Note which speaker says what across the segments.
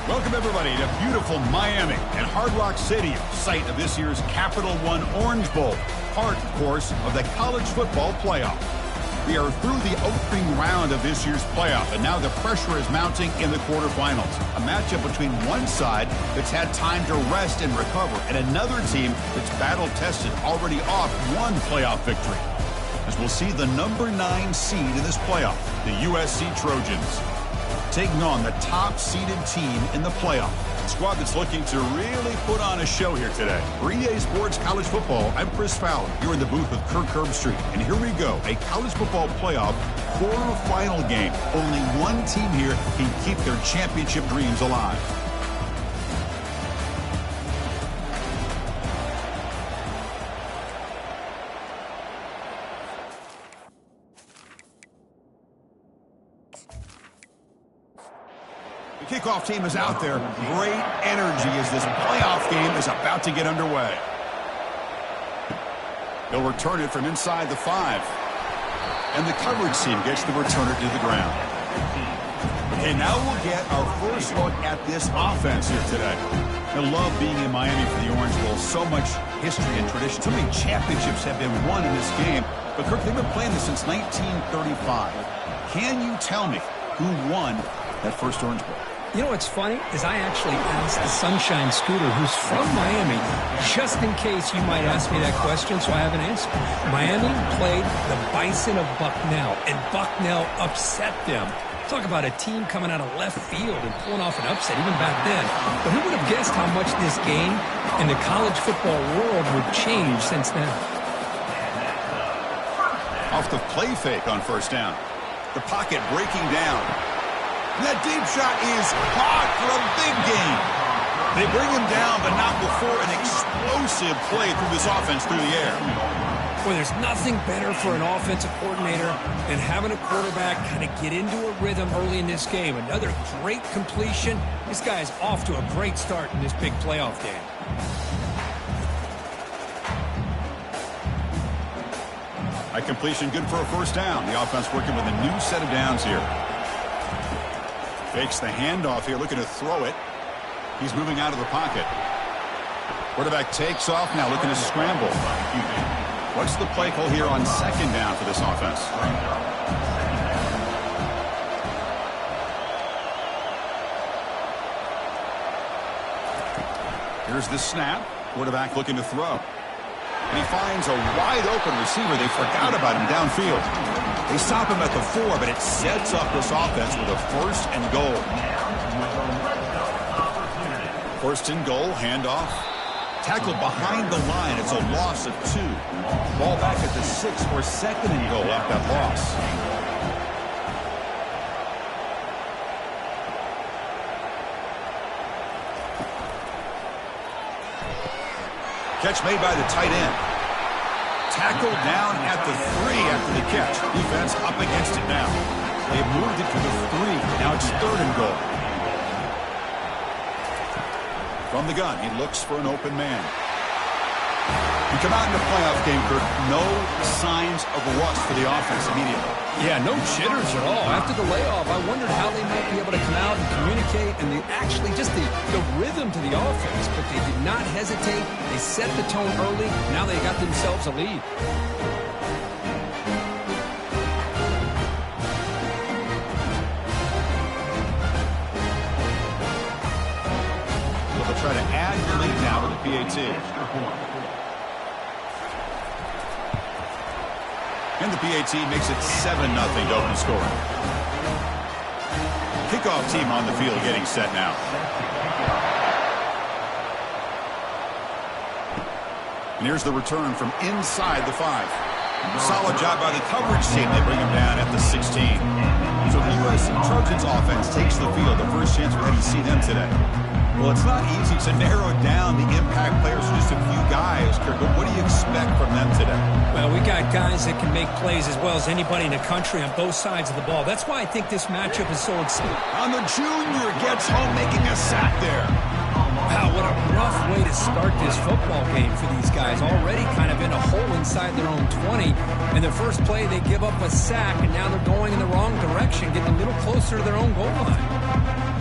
Speaker 1: Welcome, everybody, to beautiful Miami and Hard Rock Stadium, site of this year's Capital One Orange Bowl, part, of course, of the college football playoff. We are through the opening round of this year's playoff, and now the pressure is mounting in the quarterfinals. A matchup between one side that's had time to rest and recover, and another team that's battle-tested, already off one playoff victory. As we'll see the number 9 seed in this playoff, the USC Trojans, taking on the top-seeded team in the playoff. A squad that's looking to really put on a show here today. For EA Sports College Football, I'm Chris Fowler. You're in the booth with Kirk Herbstreit. And here we go, a college football playoff quarterfinal game. Only one team here can keep their championship dreams alive. The kickoff team is out there. Great energy as this playoff game is about to get underway. They'll return it from inside the 5. And the coverage team gets the returner to the ground. Okay, now we'll get our first look at this offense here today. I love being in Miami for the Orange Bowl. So much history and tradition. So many championships have been won in this game. But, Kirk, they've been playing this since 1935. Can you tell me who won that first Orange Bowl?
Speaker 2: You know what's funny is I actually asked the Sunshine Scooter, who's from Miami, just in case you might ask me that question, so I have an answer. Miami played the Bison of Bucknell, and Bucknell upset them. Talk about a team coming out of left field and pulling off an upset even back then. But who would have guessed how much this game in the college football world would change since then?
Speaker 1: Off the play fake on first down. The pocket breaking down. That deep shot is caught for a big gain. They bring him down, but not before an explosive play through this offense through the air.
Speaker 2: Boy, there's nothing better for an offensive coordinator than having a quarterback kind of get into a rhythm early in this game. Another great completion. This guy is off to a great start in this big playoff game.
Speaker 1: A completion good for a first down. The offense working with a new set of downs here. Fakes the handoff here, looking to throw it. He's moving out of the pocket. Quarterback takes off now, looking to scramble. What's the play call here on second down for this offense? Here's the snap. Quarterback looking to throw. And he finds a wide-open receiver. They forgot about him downfield. They stop him at the 4, but it sets up this offense with a first and goal. First and goal, handoff. Tackled behind the line. It's a loss of 2. Ball back at the 6 or second and goal after that loss. Catch made by the tight end. Tackled down at the 3 after the catch. Defense up against it now. They've moved it to the 3. Now it's third and goal. From the gun, he looks for an open man. You come out in the playoff game, Kirk, no signs of rust for the offense immediately.
Speaker 2: Yeah, no jitters at all. After the layoff, I wondered how they might be able to come out and communicate and actually just the rhythm to the offense. But they did not hesitate. They set the tone early. Now they got themselves a lead.
Speaker 1: So they'll try to add the lead now with the PAT. And the PAT makes it 7-0 to open score. Kickoff team on the field getting set now. And here's the return from inside the 5. Solid job by the coverage team. They bring him down at the 16. So the USC Trojans offense takes the field. The first chance we're going to see them today. Well, it's not easy to narrow down the impact players to just a few guys, Kirk, but what do you expect from them today?
Speaker 2: Well, we got guys that can make plays as well as anybody in the country on both sides of the ball. That's why I think this matchup is so exciting.
Speaker 1: On the junior gets home, making a sack there.
Speaker 2: Wow, what a rough way to start this football game for these guys. Already kind of in a hole inside their own 20. In their first play, they give up a sack, and now they're going in the wrong direction, getting a little closer to their own goal line.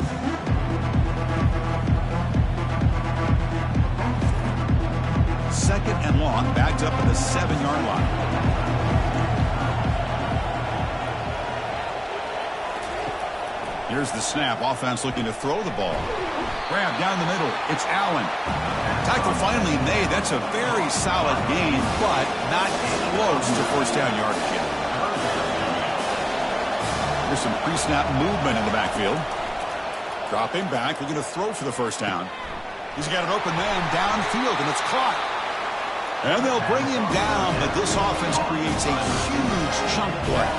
Speaker 1: second and long, backed up at the 7-yard line. Here's the snap. Offense looking to throw the ball. Grab down the middle. It's Allen. Tackle finally made. That's a very solid gain, but not close to first down yardage yet. There's some pre-snap movement in the backfield. Dropping back, looking to throw for the first down. He's got an open man downfield, and it's caught. And they'll bring him down, but this offense creates a huge chunk play.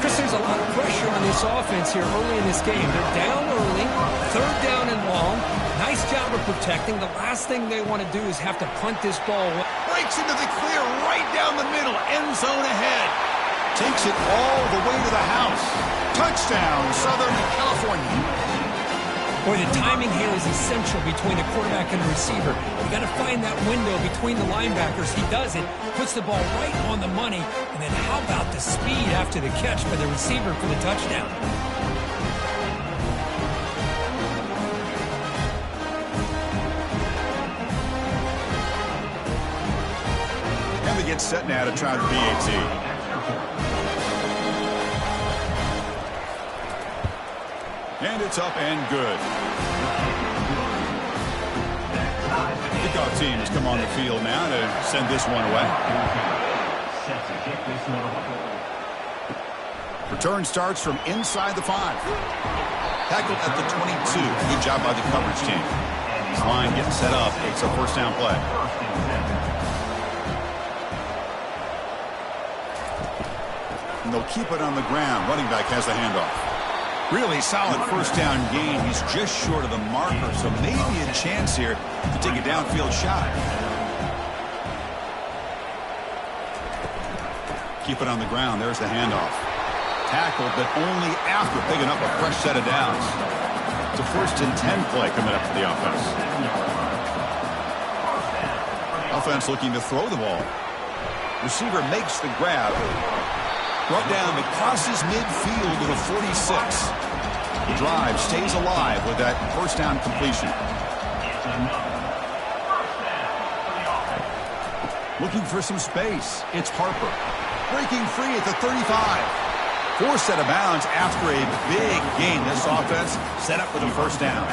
Speaker 2: Chris, there's a lot of pressure on this offense here early in this game. They're down early, third down and long. Nice job of protecting. The last thing they want to do is have to punt this ball.
Speaker 1: Breaks into the clear right down the middle, end zone ahead. Takes it all the way to the house. Touchdown, Southern California.
Speaker 2: Boy, the timing here is essential between the quarterback and the receiver. You got to find that window between the linebackers. He does it, puts the ball right on the money, and then how about the speed after the catch by the receiver for the touchdown?
Speaker 1: And they get set now to try the PAT. And it's up and good. Kickoff team has come on the field now to send this one away. Return starts from inside the 5. Tackled at the 22. Good job by the coverage team. This line getting set up. It's a first down play. And they'll keep it on the ground. Running back has the handoff. Really solid first down gain. He's just short of the marker, so maybe a chance here to take a downfield shot. Keep it on the ground. There's the handoff. Tackled, but only after picking up a fresh set of downs. It's a 1st and 10 play coming up for the offense. Offense looking to throw the ball. Receiver makes the grab. Brought down, it crosses midfield at a 46. The drive stays alive with that first down completion. Looking for some space. It's Harper. Breaking free at the 35. Forced out of bounds after a big gain. This offense set up for the first down.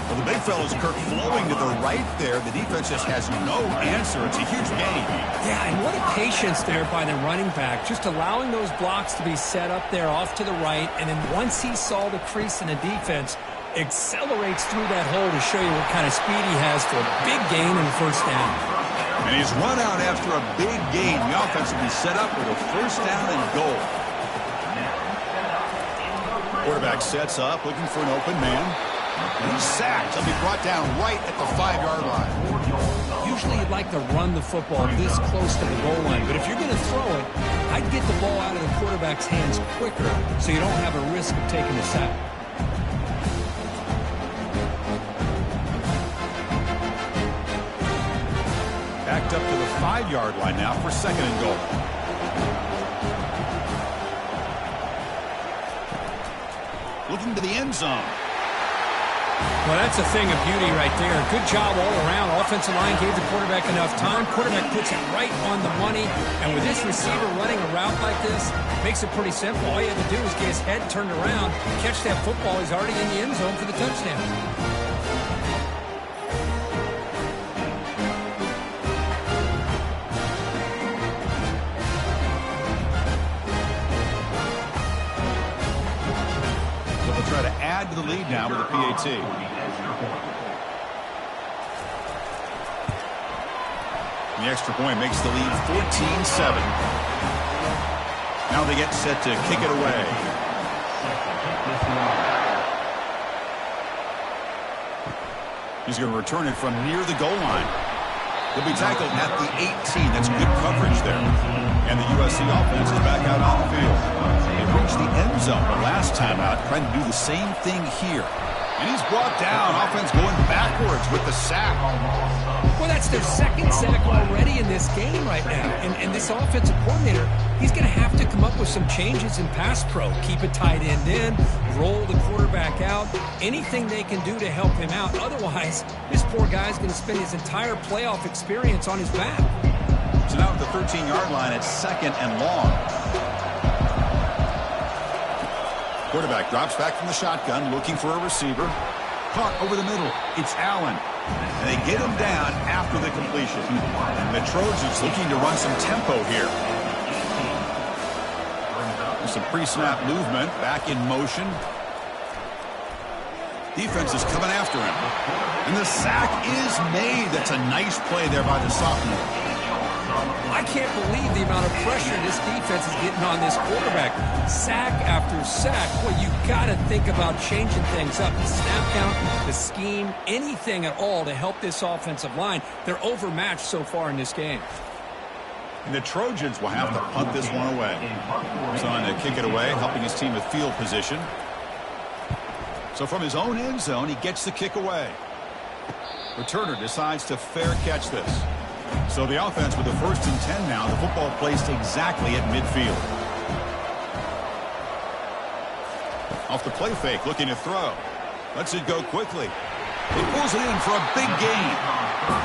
Speaker 1: Well, the big fella's Kirk flowing to the right there. The defense just has no answer. It's a huge gain.
Speaker 2: Yeah, and what a patience there by the running back. Just allowing those blocks to be set up there off to the right. And then once he saw the crease in the defense, accelerates through that hole to show you what kind of speed he has for a big gain in the first down.
Speaker 1: And he's run out after a big gain. The offense will be set up with a first down and goal. Quarterback sets up, looking for an open man. He's sacked. He'll be brought down right at the 5-yard line.
Speaker 2: Usually you'd like to run the football this close to the goal line, but if you're going to throw it, I'd get the ball out of the quarterback's hands quicker so you don't have a risk of taking a sack.
Speaker 1: Backed up to the 5-yard line now for 2nd and goal. Looking to the end zone.
Speaker 2: Well, that's a thing of beauty right there. Good job all around. Offensive line gave the quarterback enough time. Quarterback puts it right on the money. And with this receiver running a route like this, makes it pretty simple. All you have to do is get his head turned around, catch that football. He's already in the end zone for the touchdown.
Speaker 1: Try to add to the lead now with a PAT. The extra point makes the lead 14-7. Now they get set to kick it away. He's going to return it from near the goal line. He'll be tackled at the 18. That's good coverage there. And the USC offense is back out on the field. They reached the end zone the last time out, trying to do the same thing here. And he's brought down. Offense going backwards with the sack.
Speaker 2: Well, that's their second sack already in this game right now. And this offensive coordinator, he's going to have to come up with some changes in pass pro. Keep a tight end in, roll the quarterback out, anything they can do to help him out. Otherwise, this poor guy's going to spend his entire playoff experience on his back.
Speaker 1: So now at the 13-yard line, it's 2nd and long. Quarterback drops back from the shotgun, looking for a receiver. Caught over the middle. It's Allen. And they get him down after the completion. And the Trojans looking to run some tempo here. There's some pre-snap movement. Back in motion. Defense is coming after him. And the sack is made. That's a nice play there by the sophomore.
Speaker 2: I can't believe the amount of pressure this defense is getting on this quarterback. Sack after sack. Well, you got to think about changing things up. The snap count, the scheme, anything at all to help this offensive line. They're overmatched so far in this game.
Speaker 1: And the Trojans will have to punt this one away. He's on to kick it away, helping his team with field position. So from his own end zone, he gets the kick away. Returner decides to fair catch this. So the offense with the 1st and 10 now. The football placed exactly at midfield. Off the play fake, looking to throw. Lets it go quickly. He pulls it in for a big gain.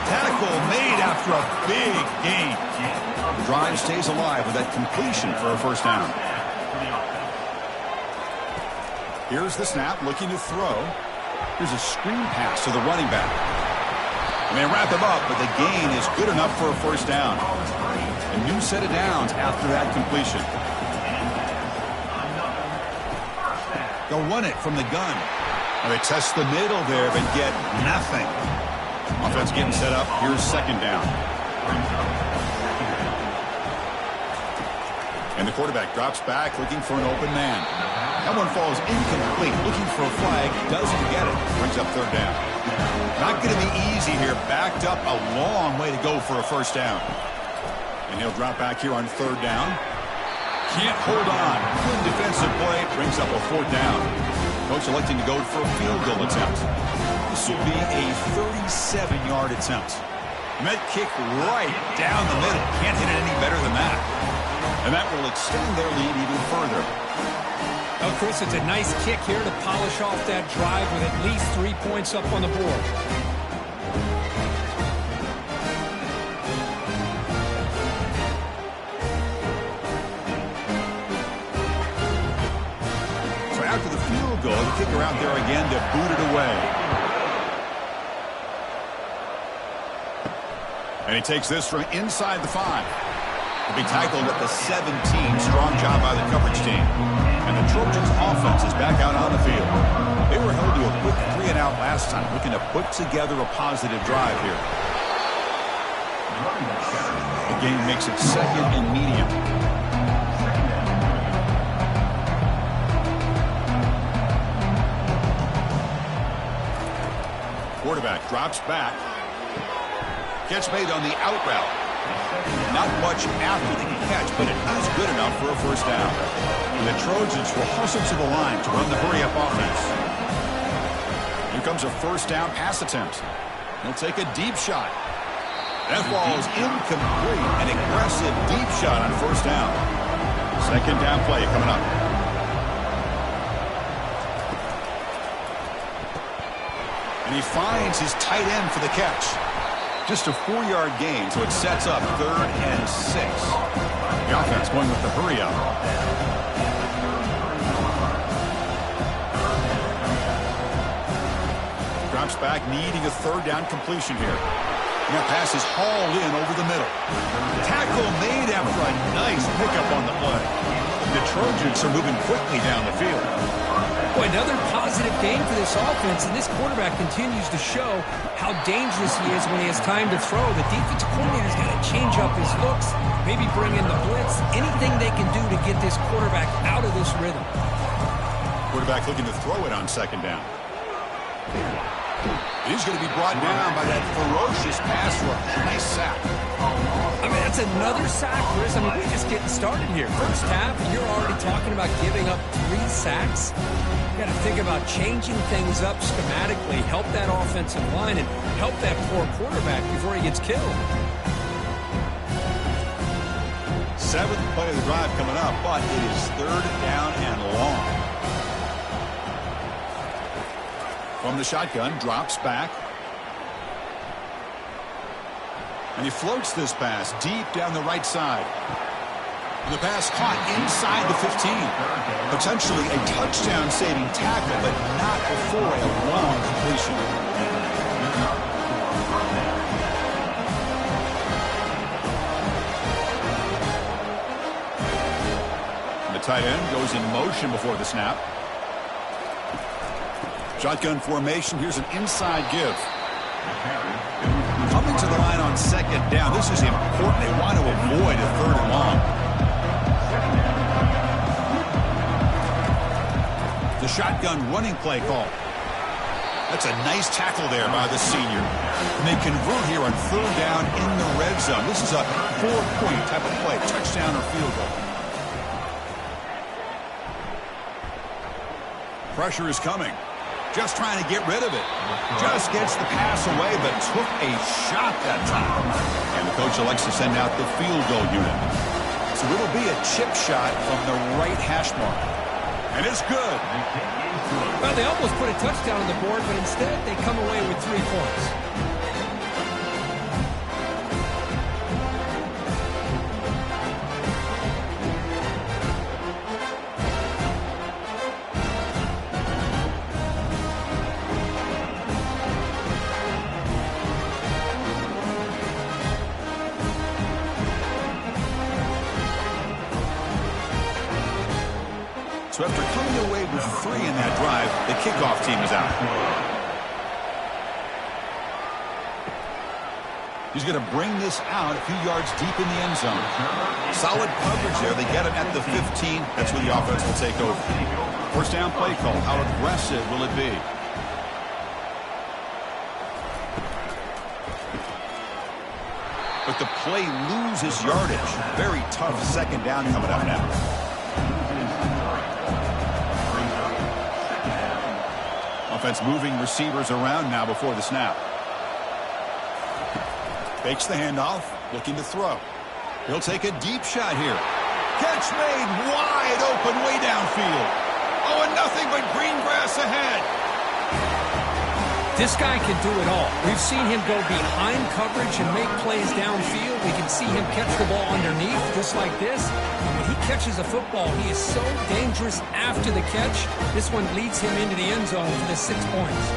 Speaker 1: Tackle made after a big gain. The drive stays alive with that completion for a 1st down. Here's the snap, looking to throw. Here's a screen pass to the running back. And they wrap him up, but the gain is good enough for a 1st down. A new set of downs after that completion. They'll run it from the gun. And they test the middle there, but get nothing. Offense getting set up. Here's 2nd down. And the quarterback drops back, looking for an open man. That one falls incomplete. Looking for a flag. Doesn't get it. Brings up 3rd down. Not going to be easy here. Backed up a long way to go for a 1st down. And he'll drop back here on 3rd down. Can't hold on. Good defensive play. Brings up a 4th down. Coach electing to go for a field goal attempt. This will be a 37-yard attempt. Met kick right down the middle. Can't hit it any better than that. And that will extend their lead even further.
Speaker 2: Oh, Chris, it's a nice kick here to polish off that drive with at least 3 points up on the board.
Speaker 1: So after the field goal, the kicker out there again to boot it away. And he takes this from inside the 5. He'll be tackled at the 17. Strong job by the coverage team. And the Trojans' offense is back out on the field. They were held to a quick 3-and-out last time, looking to put together a positive drive here. The game makes it 2nd and medium. Quarterback drops back. Catch made on the out route. Not much after the catch, but it is good enough for a 1st down. And the Trojans will hustle to the line to run the hurry-up offense. Here comes a 1st down pass attempt. He'll take a deep shot. That falls incomplete. An aggressive deep shot on 1st down. 2nd down play coming up. And he finds his tight end for the catch. Just a 4-yard gain, so it sets up 3rd and 6. The offense going with the hurry-up. Drops back, needing a 3rd down completion here. And that pass is hauled in over the middle. Tackle made after a nice pickup on the play. The Trojans are moving quickly down the field.
Speaker 2: Boy, another positive game for this offense, and this quarterback continues to show how dangerous he is when he has time to throw. The defensive coordinator's got to change up his looks, maybe bring in the blitz, anything they can do to get this quarterback out of this rhythm. Quarterback looking to throw it on 2nd down.
Speaker 1: He's going to be brought down by that ferocious pass rush. Nice sack.
Speaker 2: I mean, that's another sack, Chris. I mean, we're just getting started here. First half, you're already talking about giving up 3 sacks. You got to think about changing things up schematically, help that offensive line, and help that poor quarterback before he gets killed.
Speaker 1: 7th play of the drive coming up, but it is 3rd down and long. From the shotgun, drops back. And he floats this pass deep down the right side. The pass caught inside the 15. Potentially a touchdown-saving tackle, but not before a long completion. The tight end goes in motion before the snap. Shotgun formation. Here's an inside give. Coming to the line on 2nd down. This is important. They want to avoid a 3rd and long. The shotgun running play call. That's a nice tackle there by the senior. And they convert here on 3rd down in the red zone. This is a 4-point type of play. Touchdown or field goal. Pressure is coming. Just trying to get rid of it. Just gets the pass away, but took a shot that time. And the coach elects to send out the field goal unit. So it'll be a chip shot from the right hash mark. And it's good.
Speaker 2: Well, they almost put a touchdown on the board, but instead they come away with 3 points.
Speaker 1: So after coming away with 3 in that drive, the kickoff team is out. He's going to bring this out a few yards deep in the end zone. Solid coverage there. They get him at the 15. That's where the offense will take over. First down play call. How aggressive will it be? But the play loses yardage. Very tough 2nd down coming up now. Offense moving receivers around now before the snap. Fakes the handoff, looking to throw. He'll take a deep shot here. Catch made wide open way downfield. Oh, and nothing but green grass ahead.
Speaker 2: This guy can do it all. We've seen him go behind coverage and make plays downfield. We can see him catch the ball underneath just like this. When he catches a football, he is so dangerous after the catch. This one leads him into the end zone for the 6 points.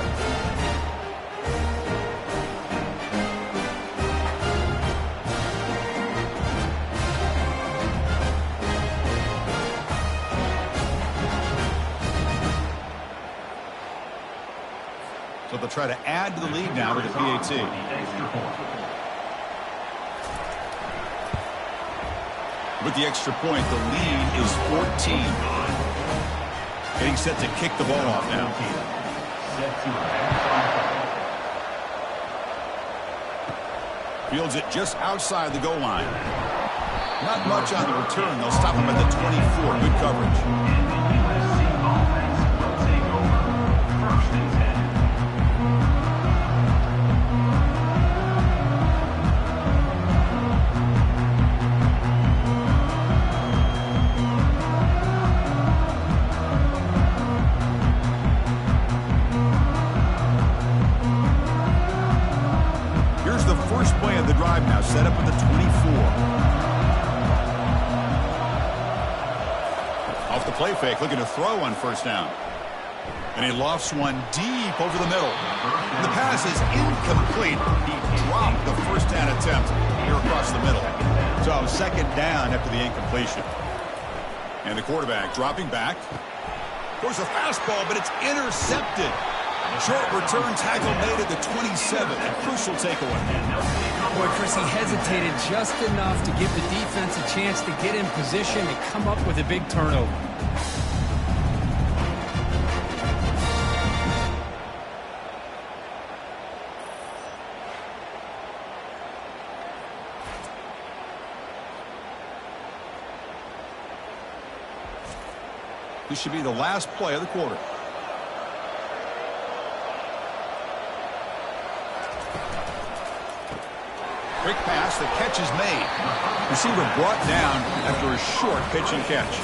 Speaker 1: So they'll try to add to the lead now with a PAT. With the extra point, the lead is 14. Getting set to kick the ball off now. Fields it just outside the goal line. Not much on the return. They'll stop him at the 24. Good coverage. Now set up at the 24. Off the play fake, looking to throw on 1st down. And he lofts one deep over the middle. And the pass is incomplete. He dropped the 1st down attempt here across the middle. So 2nd down after the incompletion. And the quarterback dropping back. Goes a fastball, but it's intercepted. Short return tackle made at the 27. A crucial takeaway.
Speaker 2: Boy, Chris, he hesitated just enough to give the defense a chance to get in position and come up with a big turnover.
Speaker 1: This should be the last play of the quarter. Quick pass, the catch is made. Receiver brought down after a short pitch and catch.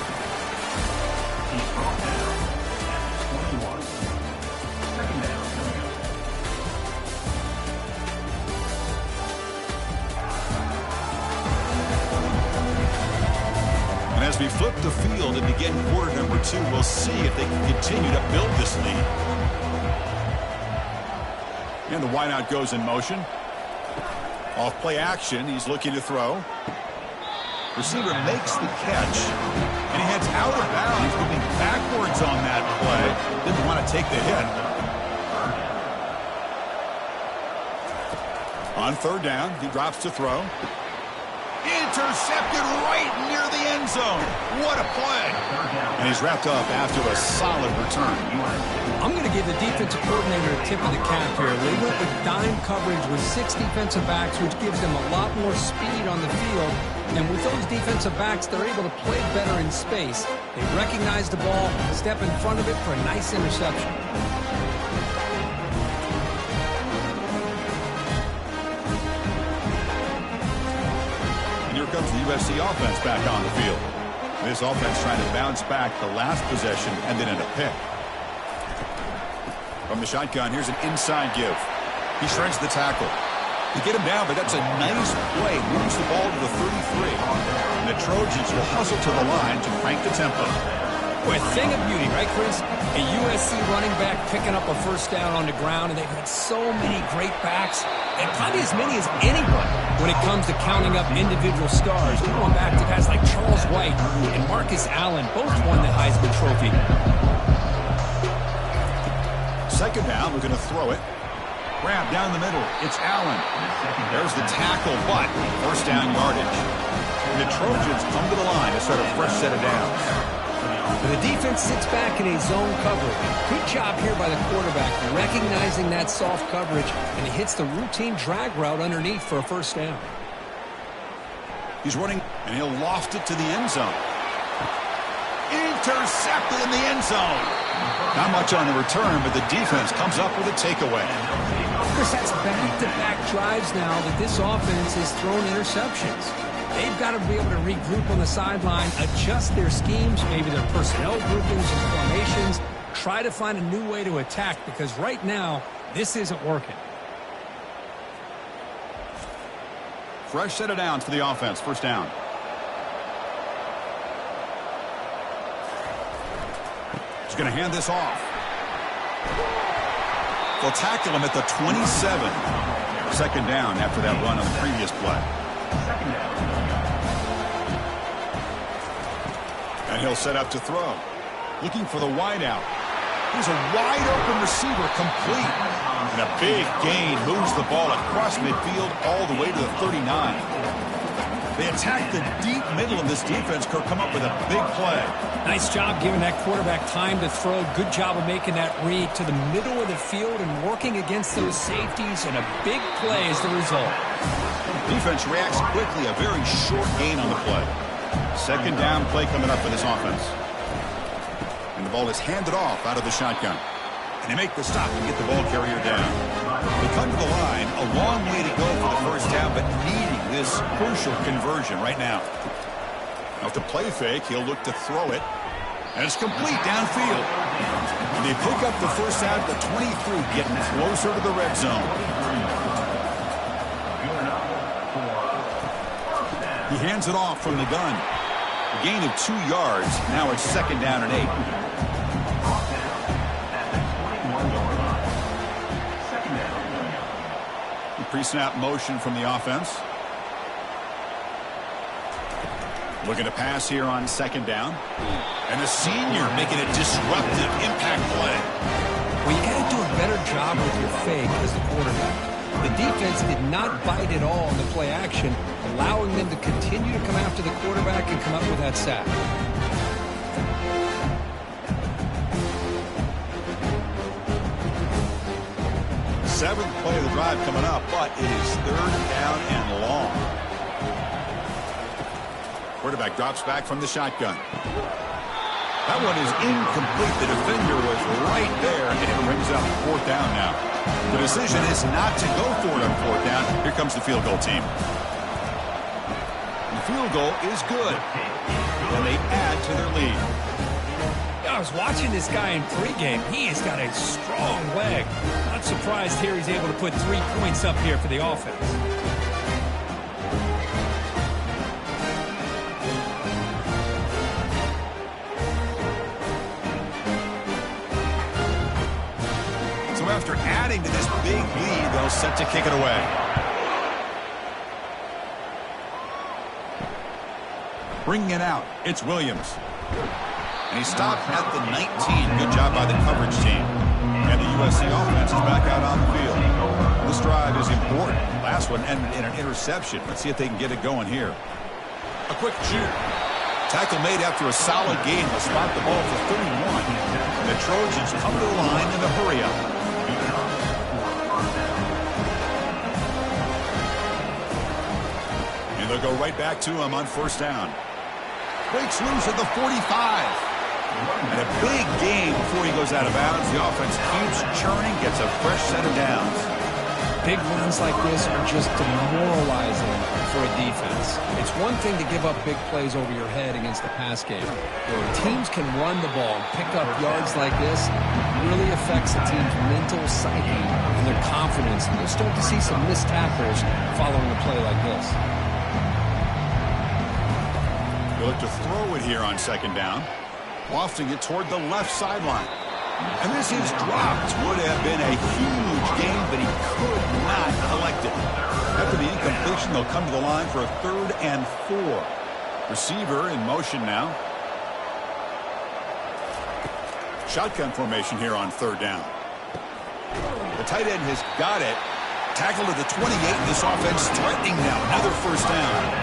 Speaker 1: And as we flip the field and begin quarter number 2, we'll see if they can continue to build this lead. And the wideout goes in motion. Off play action, he's looking to throw. Receiver makes the catch, and he heads out of bounds, moving backwards on that play. Didn't want to take the hit. On third down, he drops to throw. Intercepted right near the end zone. What a play. And he's wrapped up after a solid return.
Speaker 2: I'm going to give the defensive coordinator a tip of the cap here. They went with dime coverage with 6 defensive backs, which gives them a lot more speed on the field. And with those defensive backs, they're able to play better in space. They recognize the ball, step in front of it for a nice interception.
Speaker 1: And here comes the USC offense back on the field. This offense trying to bounce back the last possession and then in a pick. From the shotgun, here's an inside give. He shreds the tackle. They get him down, but that's a nice play. Moves the ball to the 33. And the Trojans will hustle to the line to crank the tempo.
Speaker 2: Boy, a thing of beauty, right, Chris? A USC running back picking up a first down on the ground, and they've got so many great backs, and probably as many as anyone when it comes to counting up individual stars. We're going back to guys like Charles White and Marcus Allen, both won the Heisman Trophy.
Speaker 1: Second down, we're going to throw it. Grab down the middle. It's Allen. There's the tackle, but first down yardage. And the Trojans come to the line to start a fresh set of downs.
Speaker 2: And the defense sits back in a zone coverage. Good job here by the quarterback, recognizing that soft coverage, and he hits the routine drag route underneath for a first down.
Speaker 1: He's running, and he'll loft it to the end zone. Intercepted in the end zone. Not much on the return, but the defense comes up with a takeaway.
Speaker 2: Chris, that's back-to-back drives now that this offense has thrown interceptions. They've got to be able to regroup on the sideline, adjust their schemes, maybe their personnel groupings and formations, try to find a new way to attack, because right now, this isn't working.
Speaker 1: Fresh set of downs for the offense. First down. He's going to hand this off. They'll tackle him at the 27. Second down after that run on the previous play. And he'll set up to throw. Looking for the wideout. Here's a wide-open receiver, complete. And a big gain moves the ball across midfield all the way to the 39. They attack the deep middle of this defense. Kirk come up with a big play.
Speaker 2: Nice job giving that quarterback time to throw. Good job of making that read to the middle of the field and working against those safeties, and a big play is the result.
Speaker 1: Defense reacts quickly. A very short gain on the play. Second down play coming up for this offense. And the ball is handed off out of the shotgun. And they make the stop and get the ball carrier down. They come to the line. A long way to go for the first down, but needing this crucial conversion right now. Now, to play fake, he'll look to throw it. And it's complete downfield. And they pick up the first down at the 23, getting closer to the red zone. He hands it off from the gun. A gain of 2 yards. Now it's second down and 8. Pre-snap motion from the offense. Looking to pass here on second down. And the senior making a disruptive impact play.
Speaker 2: Well, you got to do a better job with your fake as the quarterback. The defense did not bite at all in the play action, allowing them to continue to come after the quarterback and come up with that sack.
Speaker 1: Seventh play of the drive coming up, but it is third down and long. Quarterback drops back from the shotgun. That one is incomplete. The defender was right there, and it brings up fourth down now. The decision is not to go for it on fourth down. Here comes the field goal team. The field goal is good, and they add to their lead.
Speaker 2: I was watching this guy in pregame. He has got a strong leg. Not surprised here he's able to put 3 points up here for the offense.
Speaker 1: So after adding to this big lead, they'll set to kick it away. Bringing it out, it's Williams. And he stopped at the 19. Good job by the coverage team. And the USC offense is back out on the field. This drive is important. Last one ended in an interception. Let's see if they can get it going here. A quick shoot. Tackle made after a solid gain. They'll spot the ball for 31. And the Trojans come to the line in a hurry-up. And they'll go right back to him on first down. Breaks loose at the 45. And a big game before he goes out of bounds. The offense keeps churning, gets a fresh set of downs.
Speaker 2: Big runs like this are just demoralizing for a defense. It's one thing to give up big plays over your head against the pass game. When teams can run the ball and pick up yards like this, it really affects the team's mental psyche and their confidence. And you'll start to see some missed tackles following a play like this.
Speaker 1: They look to throw it here on second down. Lofting it toward the left sideline. And this is dropped. Would have been a huge gain, but he could not collect it. After the incompletion, they'll come to the line for a 3rd and 4. Receiver in motion now. Shotgun formation here on 3rd down. The tight end has got it. Tackled at the 28, and this offense threatening now. Another first down.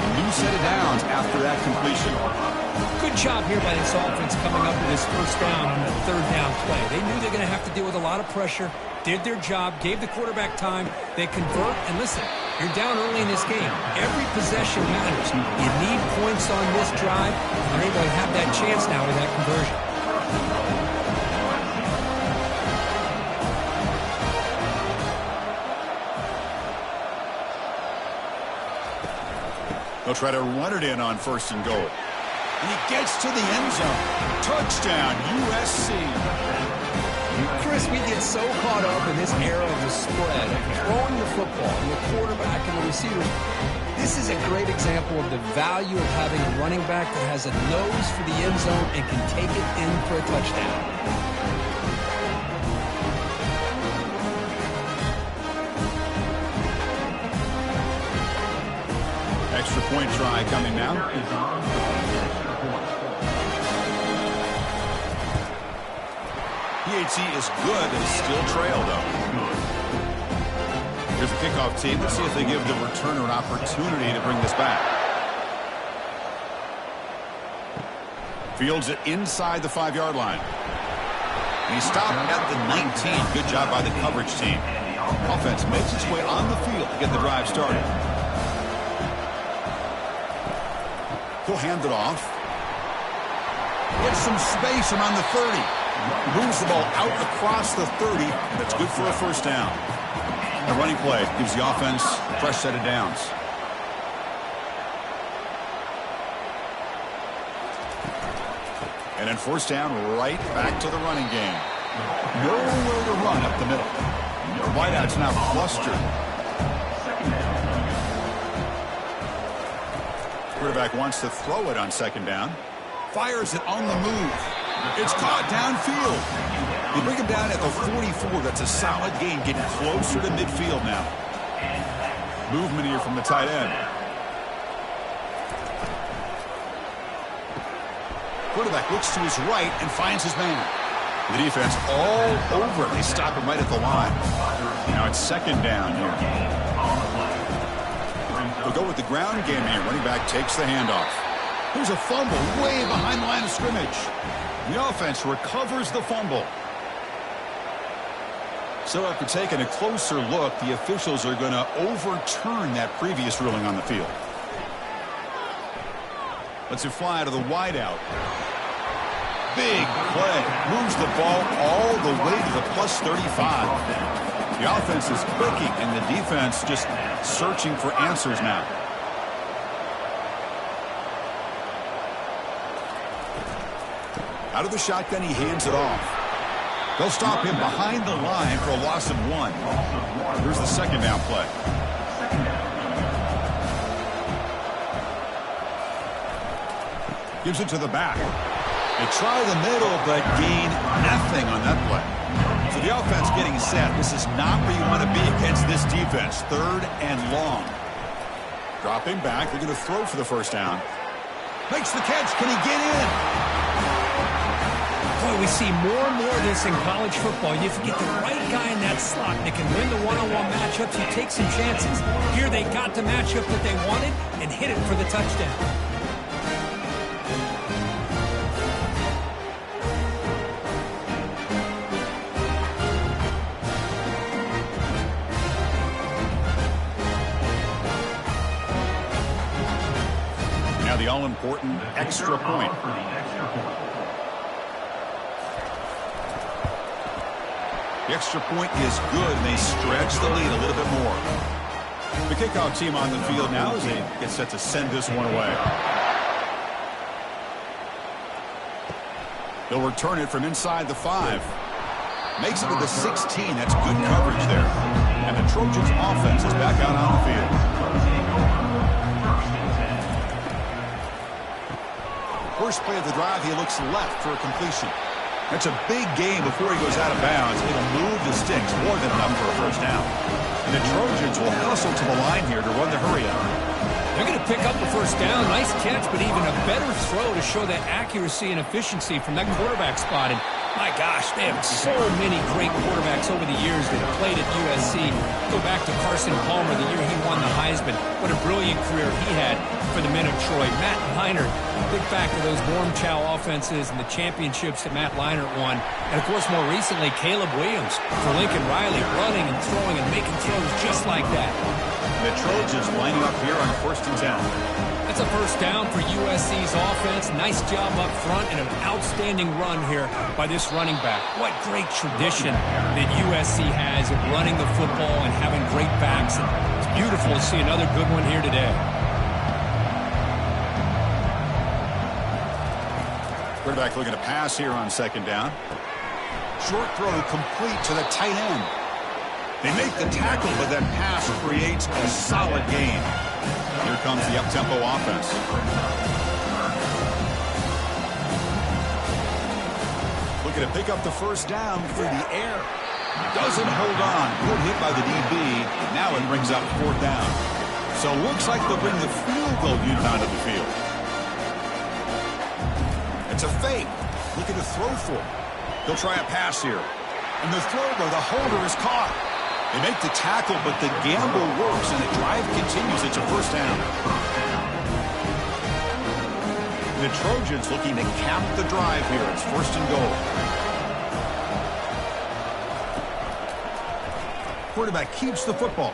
Speaker 1: A new set of downs after that completion.
Speaker 2: Good job here by this offense coming up with this first down on that 3rd down play. They knew they're going to have to deal with a lot of pressure, did their job, gave the quarterback time. They convert, and listen, you're down early in this game. Every possession matters. You need points on this drive, and they're able to have that chance now with that conversion.
Speaker 1: They'll try to run it in on 1st and goal. And he gets to the end zone. Touchdown, USC.
Speaker 2: Chris, we get so caught up in this era of the spread, of throwing the football, and the quarterback and the receivers. This is a great example of the value of having a running back that has a nose for the end zone and can take it in for a touchdown.
Speaker 1: Extra point try coming now. PHC is good. They still trail, though. Here's the kickoff team. Let's see if they give the returner an opportunity to bring this back. Fields it inside the 5-yard line. And he stopped at the 19. Good job by the coverage team. Offense makes its way on the field to get the drive started. He'll hand it off. Gets some space around the 30. Moves the ball out across the 30. That's good for a first down. The running play gives the offense a fresh set of downs. And then first down, right back to the running game. Nowhere to run up the middle. The wideout's now clustered. Quarterback wants to throw it on second down. Fires it on the move. It's caught downfield. They bring him down at the 44. That's a solid gain, getting closer to midfield now. Movement here from the tight end. Quarterback looks to his right and finds his man. The defense all over him. They stop him right at the line. Now it's second down here. They'll go with the ground game here. Running back takes the handoff. There's a fumble way behind the line of scrimmage. The offense recovers the fumble. So after taking a closer look, the officials are going to overturn that previous ruling on the field. Let's it fly to the wideout. Big play. Moves the ball all the way to the plus 35. The offense is clicking, and the defense just searching for answers now. Out of the shotgun, he hands it off. They'll stop him behind the line for a loss of 1. Here's the second down play. Gives it to the back. They try the middle, but gain nothing on that play. So the offense getting set. This is not where you want to be against this defense. 3rd and long. Dropping back. They're going to throw for the first down. Makes the catch. Can he get in?
Speaker 2: Boy, we see more and more of this in college football. If you get the right guy in that slot that can win the one-on-one matchups, you take some chances. Here they got the matchup that they wanted and hit it for the touchdown.
Speaker 1: Now the all-important extra point. The extra point is good, and they stretch the lead a little bit more. The kickoff team on the field now as they get set to send this one away. They'll return it from inside the 5. Makes it to the 16. That's good coverage there. And the Trojans offense is back out on the field. First play of the drive, he looks left for a completion. That's a big game before he goes out of bounds. It'll move the sticks more than enough for a first down. And the Trojans will hustle to the line here to run the hurry up.
Speaker 2: They're going to pick up the first down. Nice catch, but even a better throw to show that accuracy and efficiency from that quarterback spot. And my gosh, they have so many great quarterbacks over the years that have played at USC. Go back to Carson Palmer the year he won the Heisman. What a brilliant career he had for the men of Troy. Matt Leinart, big factor those warm chow offenses and the championships that Matt Leinart won. And, of course, more recently, Caleb Williams for Lincoln Riley, running and throwing and making throws just like that.
Speaker 1: The Trojans lining up here on 1st and 10.
Speaker 2: That's a first down for USC's offense. Nice job up front and an outstanding run here by this running back. What great tradition that USC has of running the football and having great backs. And it's beautiful to see another good one here today.
Speaker 1: Quarterback looking to pass here on 2nd down. Short throw complete to the tight end. They make the tackle, but that pass creates a solid gain. Here comes the up-tempo offense. Looking to pick up the first down through the air. Doesn't hold on. Good hit by the DB. Now it brings up 4th down. So it looks like they'll bring the field goal unit onto the field. It's a fake. Looking to throw for it. They'll try a pass here. And the throw by the holder is caught. They make the tackle, but the gamble works, and the drive continues. It's a first down. The Trojans looking to cap the drive here. It's 1st and goal. Quarterback keeps the football.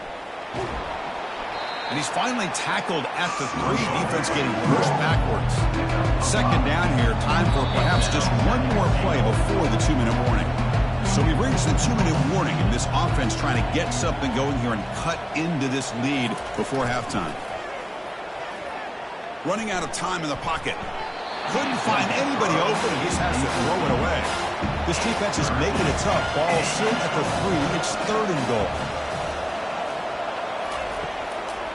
Speaker 1: And he's finally tackled at the 3. Defense getting pushed backwards. 2nd down here. Time for perhaps just one more play before the 2-minute warning. So we've reached the 2-minute warning, and this offense trying to get something going here and cut into this lead before halftime. Running out of time in the pocket. Couldn't find anybody open, and just has to throw it away. This defense is making it tough. Ball still at the 3. It's 3rd and goal.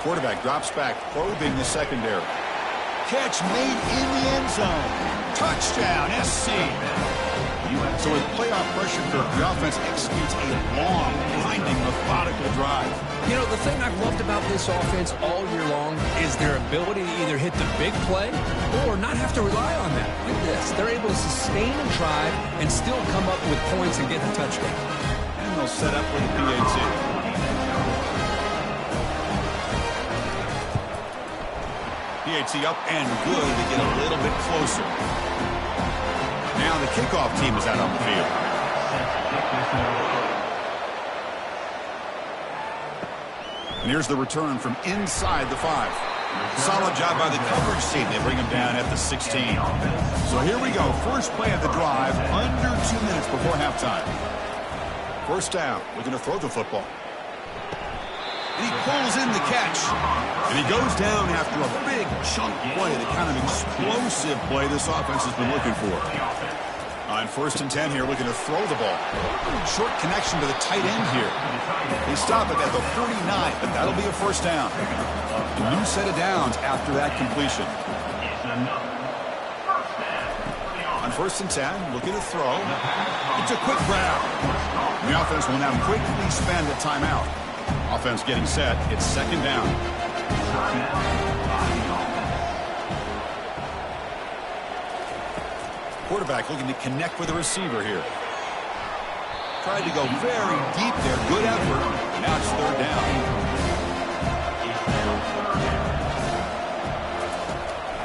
Speaker 1: Quarterback drops back, probing the secondary. Catch made in the end zone. Touchdown, SC. So with playoff pressure, the offense executes a long, blinding, methodical drive.
Speaker 2: You know, the thing I've loved about this offense all year long is their ability to either hit the big play or not have to rely on that. Like this. They're able to sustain a drive and still come up with points and get the touchdown.
Speaker 1: And they'll set up with the PAT. PAT up and good to get a little bit closer. Now the kickoff team is out on the field. And here's the return from inside the 5. Solid job by the coverage team. They bring him down at the 16. So here we go. First play of the drive, under 2 minutes before halftime. First down. Looking to throw the football. And he pulls in the catch. And he goes down after a big chunk play, the kind of explosive play this offense has been looking for. On 1st and 10 here, looking to throw the ball. Short connection to the tight end here. They stop it at the 49, but that'll be a first down. A new set of downs after that completion. On 1st and 10, looking to throw. It's a quick grab. The offense will now quickly spend a timeout. Offense getting set. It's 2nd down. Quarterback looking to connect with the receiver here. Tried to go very deep there. Good effort. Now it's 3rd down.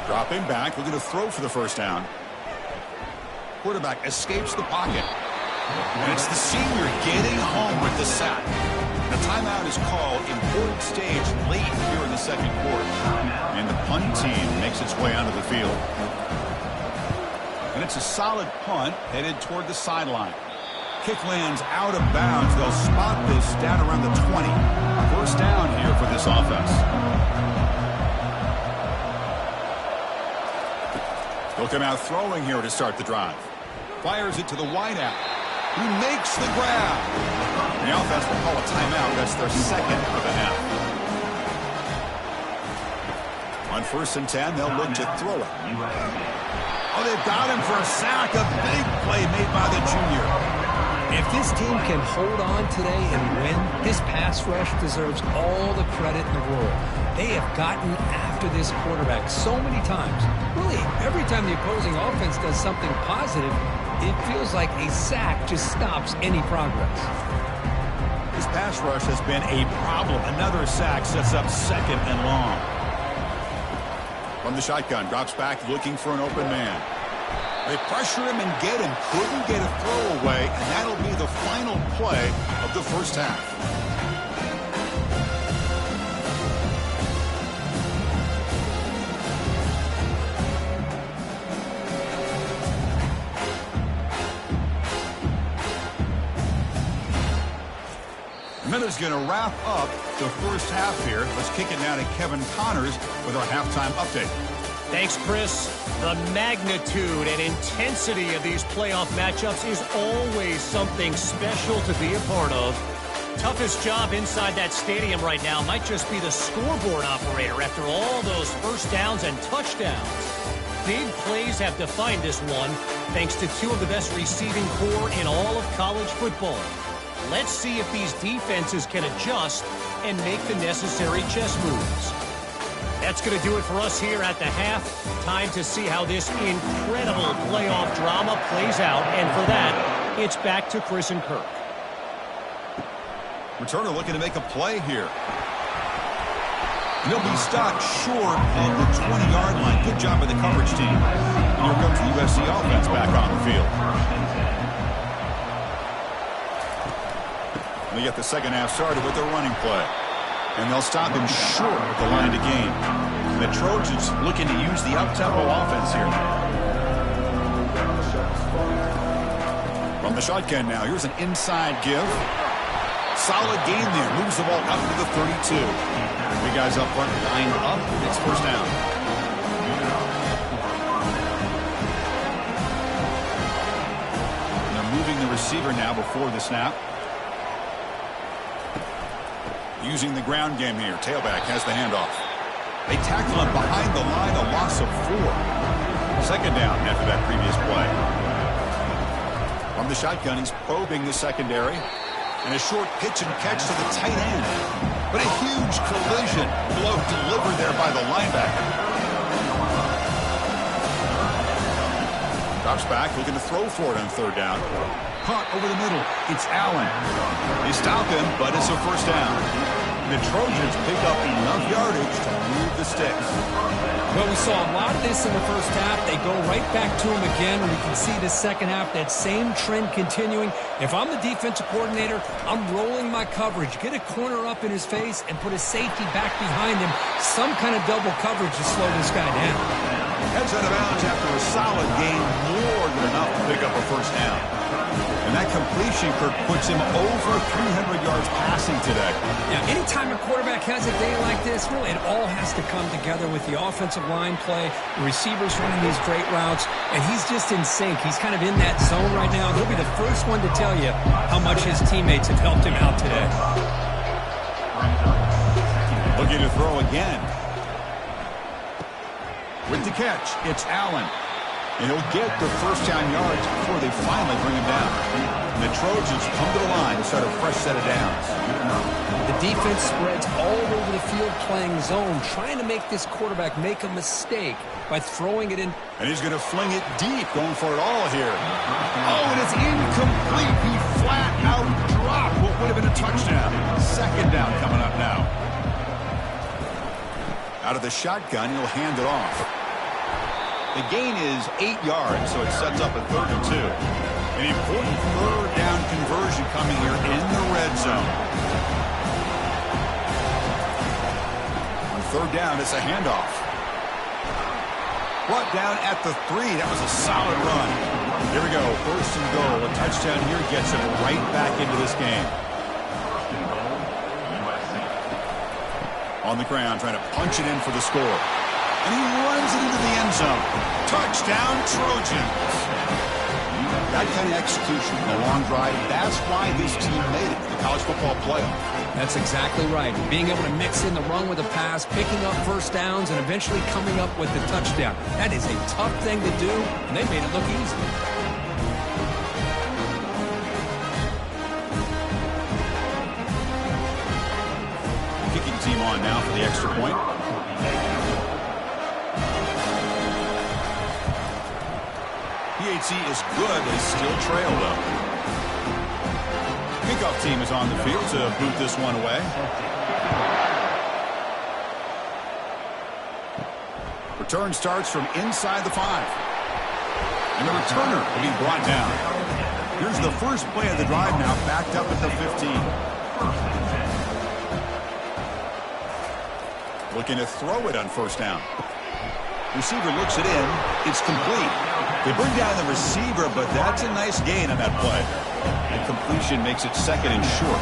Speaker 1: Dropping back. Looking to throw for the first down. Quarterback escapes the pocket. And it's the senior getting home with the sack. The timeout is called. Important stage late here in the 2nd quarter. And the punt team makes its way onto the field. And it's a solid punt headed toward the sideline. Kick lands out of bounds. They'll spot this down around the 20. First down here for this offense. They'll come out throwing here to start the drive. Fires it to the wideout, who makes the grab. The offense will call a timeout. That's their 2nd of the half. On 1st and 10, they'll look to throw it. Oh, they've got him for a sack. A big play made by the junior.
Speaker 2: If this team can hold on today and win, this pass rush deserves all the credit in the world. They have gotten after this quarterback so many times. Really, every time the opposing offense does something positive, it feels like a sack just stops any progress.
Speaker 1: This pass rush has been a problem. Another sack sets up 2nd and long. From the shotgun, drops back looking for an open man. They pressure him and get him. Couldn't get a throw away, and that'll be the final play of the first half. And that is going to wrap up the first half here. Let's kick it now to Kevin Connors with our halftime update.
Speaker 3: Thanks, Chris. The magnitude and intensity of these playoff matchups is always something special to be a part of. Toughest job inside that stadium right now might just be the scoreboard operator after all those first downs and touchdowns. Big plays have defined this one, thanks to 2 of the best receiving corps in all of college football. Let's see if these defenses can adjust and make the necessary chess moves. That's going to do it for us here at the half. Time to see how this incredible playoff drama plays out. And for that, it's back to Chris and Kirk.
Speaker 1: Returner looking to make a play here. And he'll be stopped short of the 20-yard line. Good job by the coverage team. And here comes the USC offense back on the field. They get the second half started with their running play. And they'll stop him short of the line to gain. And the Trojans looking to use the up-tempo offense here. From the shotgun now, here's an inside give. Solid gain there. Moves the ball up to the 32. Big guys up front lined up. It's first down. And they're moving the receiver now before the snap. Using the ground game here. Tailback has the handoff. They tackle him behind the line, a loss of 4. Second down after that previous play. From the shotgun, he's probing the secondary. And a short pitch and catch to the tight end. But a huge collision. Blow delivered there by the linebacker. Drops back, looking to throw for it on 3rd down. Punt over the middle. It's Allen. They stop him, but it's a first down. The Trojans pick up enough yardage to move the sticks.
Speaker 2: Well, we saw a lot of this in the first half. They go right back to him again, and we can see the second half, that same trend continuing. If I'm the defensive coordinator, I'm rolling my coverage. Get a corner up in his face and put a safety back behind him. Some kind of double coverage to slow this guy down.
Speaker 1: Heads out of bounds after a solid gain, more than enough to pick up a first down. And that completion, Kirk, puts him over 300 yards passing today.
Speaker 2: Yeah, anytime a quarterback has a day like this, really it all has to come together with the offensive line play, the receivers running these great routes, and he's just in sync. He's kind of in that zone right now. He'll be the first one to tell you how much his teammates have helped him out today.
Speaker 1: Looking to throw again. With the catch, it's Allen. And he'll get the first down yards before they finally bring him down. And the Trojans come to the line to start a fresh set of downs.
Speaker 2: The defense spreads all over the field playing zone, trying to make this quarterback make a mistake by throwing it in.
Speaker 1: And he's going to fling it deep, going for it all here. Oh, and it's incomplete. He flat out dropped what would have been a touchdown. Second down coming up now. Out of the shotgun, he'll hand it off. The gain is 8 yards, so it sets up a 3rd and 2. An important third down conversion coming here in the red zone. On 3rd down, it's a handoff. Brought down at the 3. That was a solid run. Here we go. 1st and goal. A touchdown here gets him right back into this game. On the ground, trying to punch it in for the score. And he runs it into the end zone. Touchdown, Trojans. That kind of execution in a long drive, that's why this team made it to the college football playoff.
Speaker 2: That's exactly right. Being able to mix in the run with a pass, picking up first downs, and eventually coming up with the touchdown. That is a tough thing to do, and they made it look easy.
Speaker 1: Kicking team on now for the extra point. PHC is good, but he's still trail, though. Kickoff team is on the field to boot this one away. Return starts from inside the 5. And the returner will be brought down. Here's the first play of the drive now, backed up at the 15. Looking to throw it on 1st down. Receiver looks it in. It's complete. They bring down the receiver, but that's a nice gain on that play. And completion makes it 2nd and short.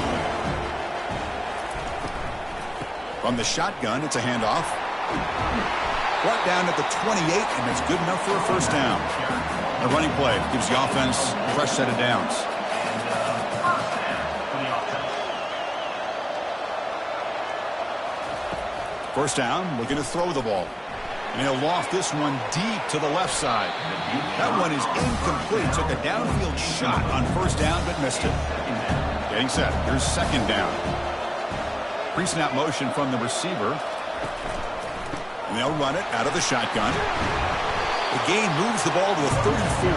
Speaker 1: From the shotgun, it's a handoff. Brought down at the 28, and it's good enough for a 1st down. A running play gives the offense a fresh set of downs. First down, looking to throw the ball. And he'll loft this one deep to the left side. That one is incomplete. Took a downfield shot on 1st down, but missed it. Getting set. Here's 2nd down. Pre-snap motion from the receiver. And they'll run it out of the shotgun. The gain moves the ball to a 34.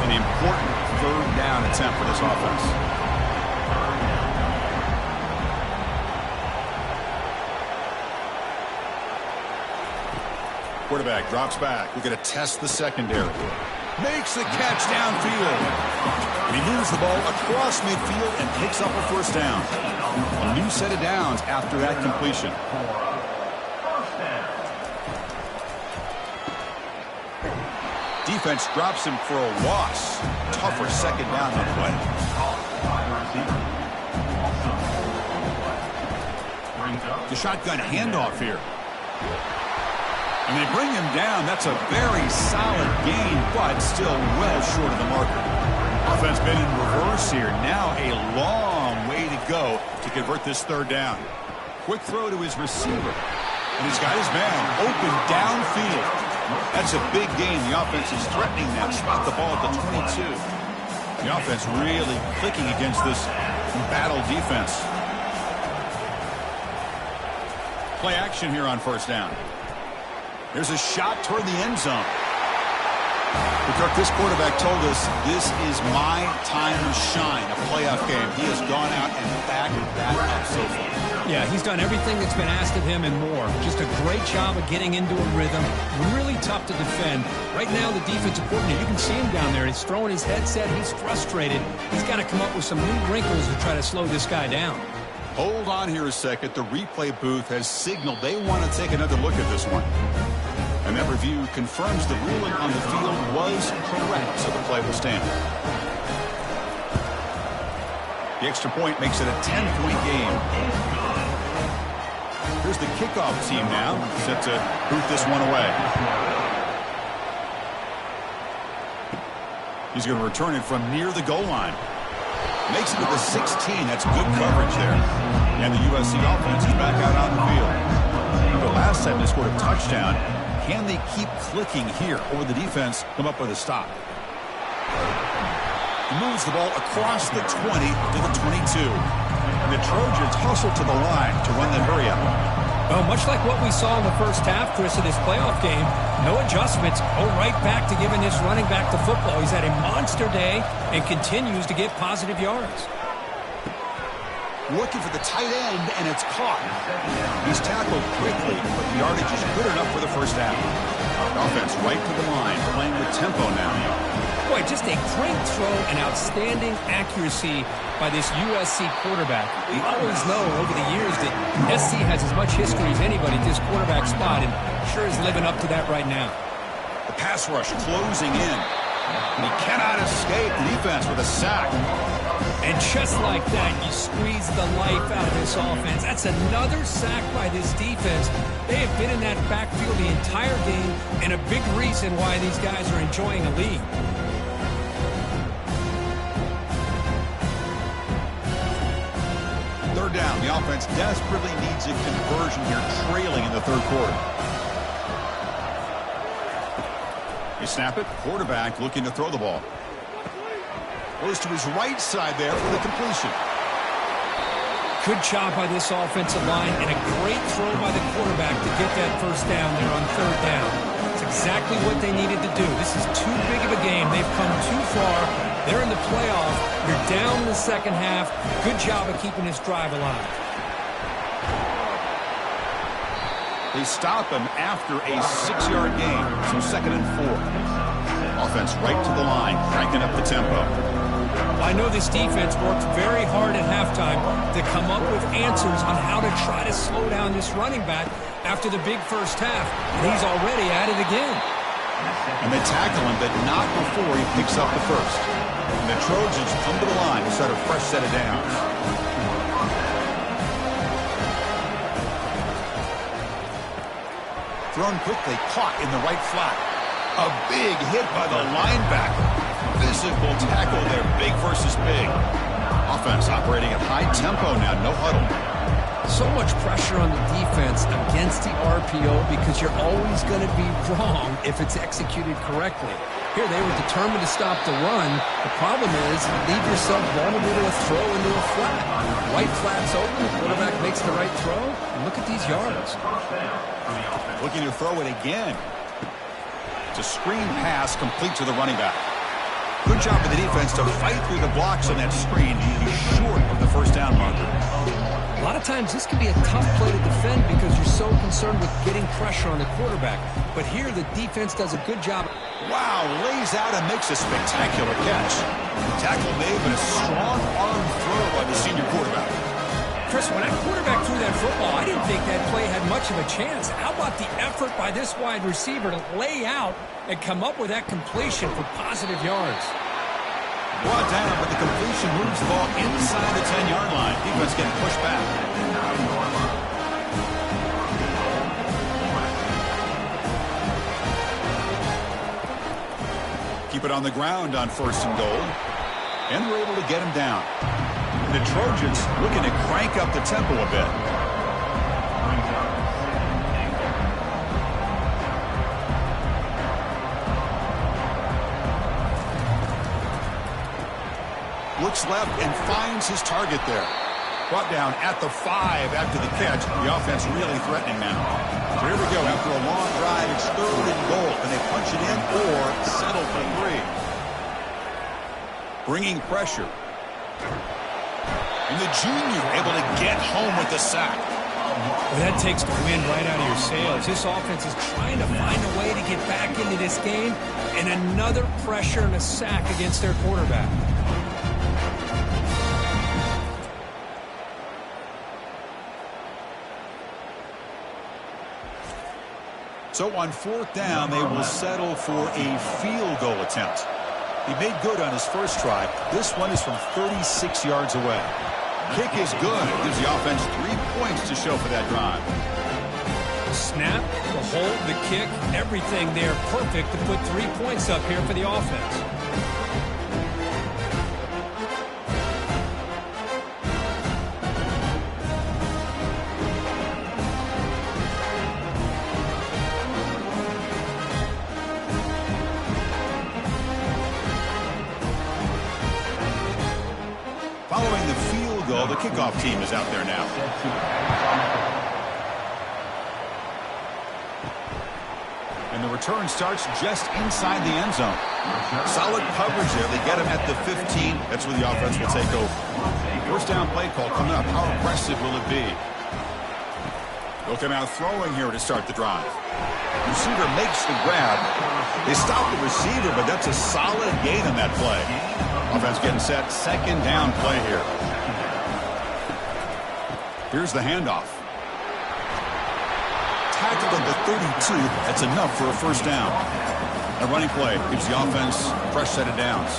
Speaker 1: An important 3rd down attempt for this offense. Quarterback drops back. We're going to test the secondary. Makes the catch downfield. And he moves the ball across midfield and picks up a 1st down. A new set of downs after that completion. Defense drops him for a loss. Tougher 2nd down that play. The shotgun handoff here. And they bring him down. That's a very solid gain, but still well short of the marker. Offense been in reverse here. Now a long way to go to convert this 3rd down. Quick throw to his receiver. And he's got his man open downfield. That's a big gain. The offense is threatening that. Spot the ball at the 22. The offense really clicking against this battle defense. Play action here on 1st down. There's a shot toward the end zone. But this quarterback told us this is my time to shine, a playoff game. He has gone out and backed that up so far.
Speaker 2: Yeah, he's done everything that's been asked of him and more. Just a great job of getting into a rhythm. Really tough to defend. Right now, the defensive coordinator, you can see him down there. He's throwing his headset. He's frustrated. He's got to come up with some new wrinkles to try to slow this guy down.
Speaker 1: Hold on here a second. The replay booth has signaled they want to take another look at this one. And that review confirms the ruling on the field was correct, so the play will stand. The extra point makes it a 10-point game. Here's the kickoff team now, set to boot this one away. He's going to return it from near the goal line. Makes it to the 16. That's good coverage there. And the USC offense is back out on the field. The last time they scored a touchdown, can they keep clicking here, or will the defense come up with a stop? He moves the ball across the 20 to the 22. And the Trojans hustle to the line to run that hurry up.
Speaker 2: Well, much like what we saw in the first half, Chris, of this playoff game, no adjustments. Go right back to giving this running back the football. He's had a monster day and continues to get positive yards.
Speaker 1: Looking for the tight end, and it's caught. He's tackled quickly, but the yardage is good enough for the first half. Offense right to the line, playing with tempo now.
Speaker 2: Boy, just a great throw and outstanding accuracy by this USC quarterback. We always know over the years that SC has as much history as anybody at this quarterback spot, and sure is living up to that right now.
Speaker 1: The pass rush closing in. And he cannot escape the defense with a sack.
Speaker 2: And just like that, you squeeze the life out of this offense. That's another sack by this defense. They have been in that backfield the entire game, and a big reason why these guys are enjoying a lead.
Speaker 1: Third down. The offense desperately needs a conversion here, trailing in the third quarter. They snap it. Quarterback looking to throw the ball. Goes to his right side there for the completion.
Speaker 2: Good job by this offensive line, and a great throw by the quarterback to get that first down there on third down. It's exactly what they needed to do. This is too big of a game. They've come too far. They're in the playoff. You're down in the second half. Good job of keeping this drive alive.
Speaker 1: They stop him after a 6-yard gain, so 2nd and 4. Offense right to the line, cranking up the tempo.
Speaker 2: I know this defense worked very hard at halftime to come up with answers on how to try to slow down this running back after the big first half. And he's already at it again.
Speaker 1: And they tackle him, but not before he picks up the first. And the Trojans come to the line to start a fresh set of downs. Thrown quickly, caught in the right flat. A big hit by the linebacker. Physical tackle there, big versus big. Offense operating at high tempo now, no huddle.
Speaker 2: So much pressure on the defense against the RPO because you're always going to be wrong if it's executed correctly. Here, they were determined to stop the run. The problem is, leave yourself vulnerable to a throw into a flat. Right flat's open, the quarterback makes the right throw, and look at these yards.
Speaker 1: Looking to throw it again. It's a screen pass complete to the running back. Good job of the defense to fight through the blocks on that screen. He's short of the first down marker.
Speaker 2: A lot of times this can be a tough play to defend because you're so concerned with getting pressure on the quarterback. But here the defense does a good job.
Speaker 1: Wow, lays out and makes a spectacular catch. Tackle made, but a strong arm throw by the senior quarterback.
Speaker 2: Chris, when that quarterback threw that football, I didn't think that play had much of a chance. How about the effort by this wide receiver to lay out and come up with that completion for positive yards?
Speaker 1: Brought down, but the completion moves the ball inside the 10-yard line. Defense getting pushed back. Keep it on the ground on 1st and goal. And we're able to get him down. The Trojans looking to crank up the tempo a bit. Looks left and finds his target there. Brought down at the 5 after the catch. The offense really threatening now. So here we go. After a long drive, it's 3rd and goal. Can they punch it in or settle for 3? Bringing pressure. And the junior able to get home with the sack.
Speaker 2: Well, that takes the wind right out of your sails. This offense is trying to find a way to get back into this game, and another pressure and a sack against their quarterback.
Speaker 1: So on 4th down, they will settle for a field goal attempt. He made good on his first try. This one is from 36 yards away. Kick is good. Gives the offense 3 points to show for that drive.
Speaker 2: Snap, the hold, the kick, everything there perfect to put 3 points up here for the offense.
Speaker 1: Following the field goal, the kickoff team is out there now. And the return starts just inside the end zone. Solid coverage there. They get him at the 15. That's where the offense will take over. First down play call coming up. How aggressive will it be? They'll come out throwing here to start the drive. Receiver makes the grab. They stop the receiver, but that's a solid gain on that play. Offense getting set. Second down play here. Here's the handoff. Tackled at the 32. That's enough for a first down. A running play gives the offense a fresh set of downs.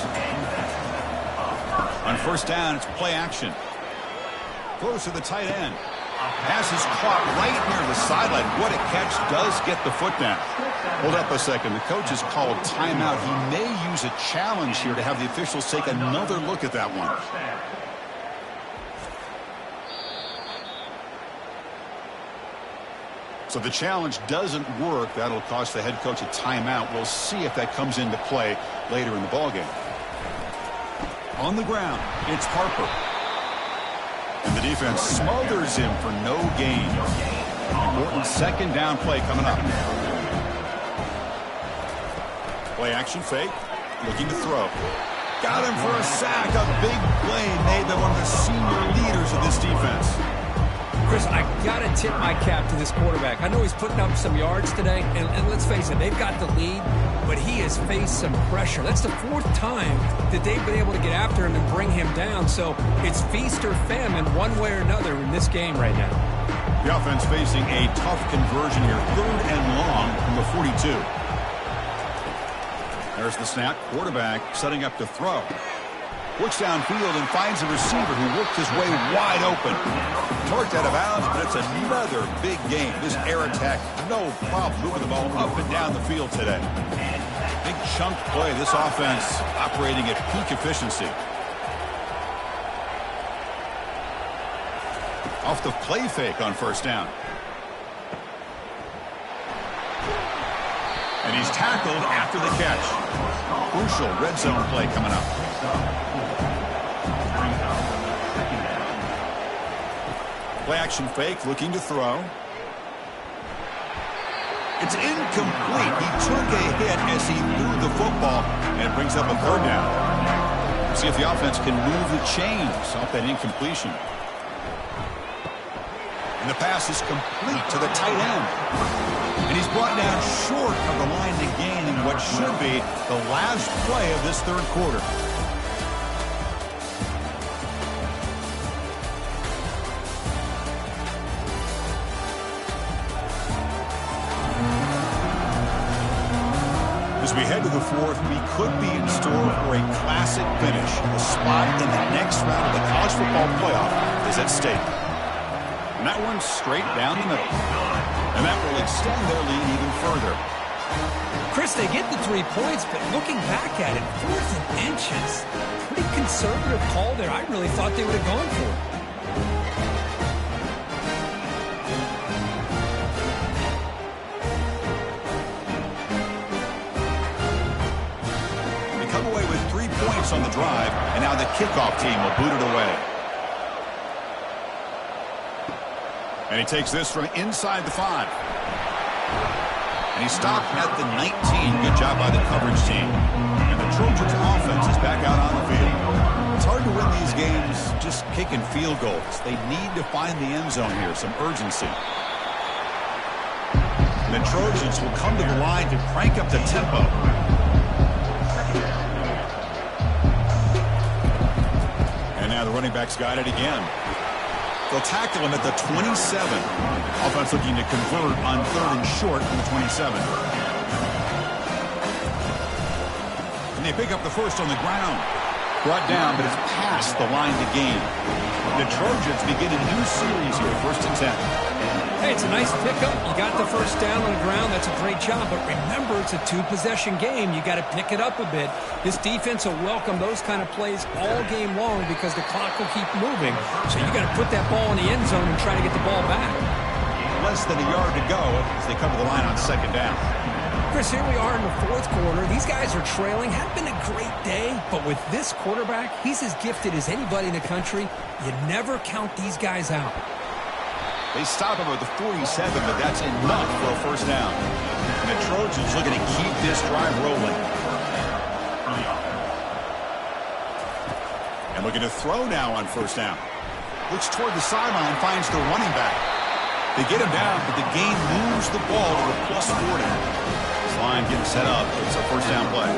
Speaker 1: On first down, it's play action. Close to the tight end. Pass is caught right near the sideline. What a catch. Does get the foot down. Hold up a second. The coach has called timeout. He may use a challenge here to have the officials take another look at that one. So the challenge doesn't work. That'll cost the head coach a timeout. We'll see if that comes into play later in the ballgame. On the ground, it's Harper. And the defense smothers him for no gain. Important second down play coming up. Play action fake. Looking to throw. Got him for a sack. A big play made by one of the senior leaders of this defense.
Speaker 2: Chris, I got to tip my cap to this quarterback. I know he's putting up some yards today, and let's face it, they've got the lead, but he has faced some pressure. That's the 4th time that they've been able to get after him and bring him down, so it's feast or famine one way or another in this game right now.
Speaker 1: The offense facing a tough conversion here, 3rd and long from the 42. There's the snap. Quarterback setting up to throw. Works downfield and finds a receiver who worked his way wide open. Torqued out of bounds, but it's another big game. This air attack, no problem moving the ball up and down the field today. Big chunk play. This offense operating at peak efficiency. Off the play fake on first down. And he's tackled after the catch. Crucial red zone play coming up. Play action fake, looking to throw. It's incomplete. He took a hit as he threw the football, and it brings up a 3rd down. See if the offense can move the chains off that incompletion. And the pass is complete to the tight end. And he's brought down short of the line to gain in what should be the last play of this 3rd quarter. As we head to the 4th, we could be in store for a classic finish. The spot in the next round of the college football playoff is at stake. And that one's straight down the middle. And that will extend their lead even further.
Speaker 2: Chris, they get the 3 points, but looking back at it, 4th and inches. Pretty conservative call there. I really thought they would have gone for it.
Speaker 1: They come away with 3 points on the drive, and now the kickoff team will boot it away. And he takes this from inside the 5. And he stopped at the 19. Good job by the coverage team. And the Trojans offense is back out on the field. It's hard to win these games just kicking field goals. They need to find the end zone here, some urgency. The Trojans will come to the line to crank up the tempo. And now the running back's got it again. They'll tackle him at the 27. Offense looking to convert on 3rd and short from the 27. And they pick up the first on the ground. Brought down, but it's past the line to gain. The Trojans begin a new series here, 1st and 10.
Speaker 2: Hey, it's a nice pickup. You got the first down on the ground. That's a great job. But remember, it's a 2-possession game. You got to pick it up a bit. This defense will welcome those kind of plays all game long because the clock will keep moving. So you got to put that ball in the end zone and try to get the ball back.
Speaker 1: Less than a yard to go as they cover the line on 2nd down.
Speaker 2: Chris, here we are in the 4th quarter. These guys are trailing. Hadn't been a great day, but with this quarterback, he's as gifted as anybody in the country. You never count these guys out.
Speaker 1: They stop him at the 47, but that's enough for a 1st down. And the Trojans looking to keep this drive rolling. And looking to throw now on 1st down. Looks toward the sideline, finds the running back. They get him down, but the game moves the ball to the +40. This line getting set up. It's a 1st down play.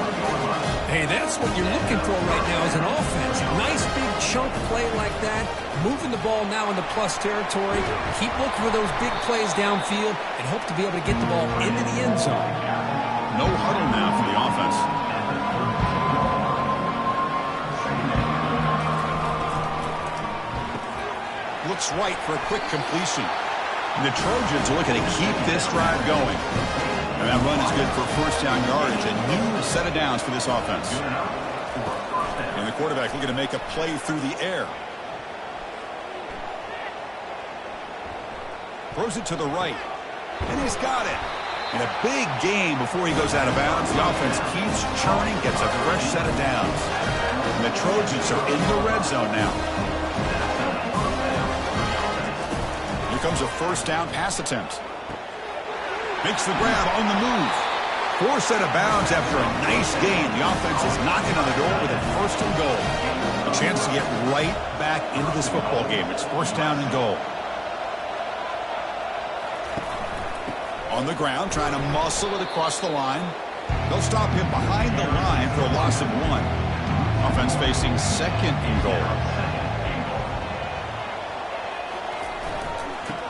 Speaker 2: Hey, that's what you're looking for right now as an offense. Nice big chunk play like that. Moving the ball now in the plus territory. Keep looking for those big plays downfield and hope to be able to get the ball into the end zone.
Speaker 1: No huddle now for the offense. Looks right for a quick completion. And the Trojans are looking to keep this drive going. And that run is good for 1st down yardage. A new set of downs for this offense. And the quarterback looking to make a play through the air. Throws it to the right. And he's got it. And a big game before he goes out of bounds. The offense keeps churning, gets a fresh set of downs. And the Trojans are in the red zone now. Here comes a 1st down pass attempt. Makes the grab on the move. 4 set of bounds after a nice gain. The offense is knocking on the door with a 1st and goal. A chance to get right back into this football game. It's 1st down and goal. On the ground, trying to muscle it across the line. They'll stop him behind the line for a loss of 1. Offense facing 2nd and goal.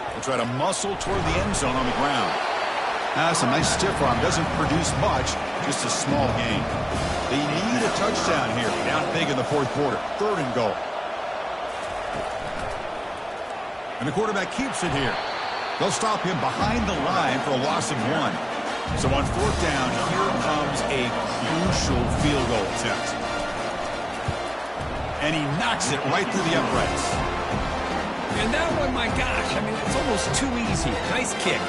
Speaker 1: They'll try to muscle toward the end zone on the ground. That's a nice stiff arm. Doesn't produce much, just a small gain. They need a touchdown here. Down big in the 4th quarter. 3rd and goal. And the quarterback keeps it here. They'll stop him behind the line for a loss of 1. So on 4th down, here comes a crucial field goal attempt. And he knocks it right through the uprights.
Speaker 2: And that one, my gosh, I mean, it's almost too easy. Nice kick.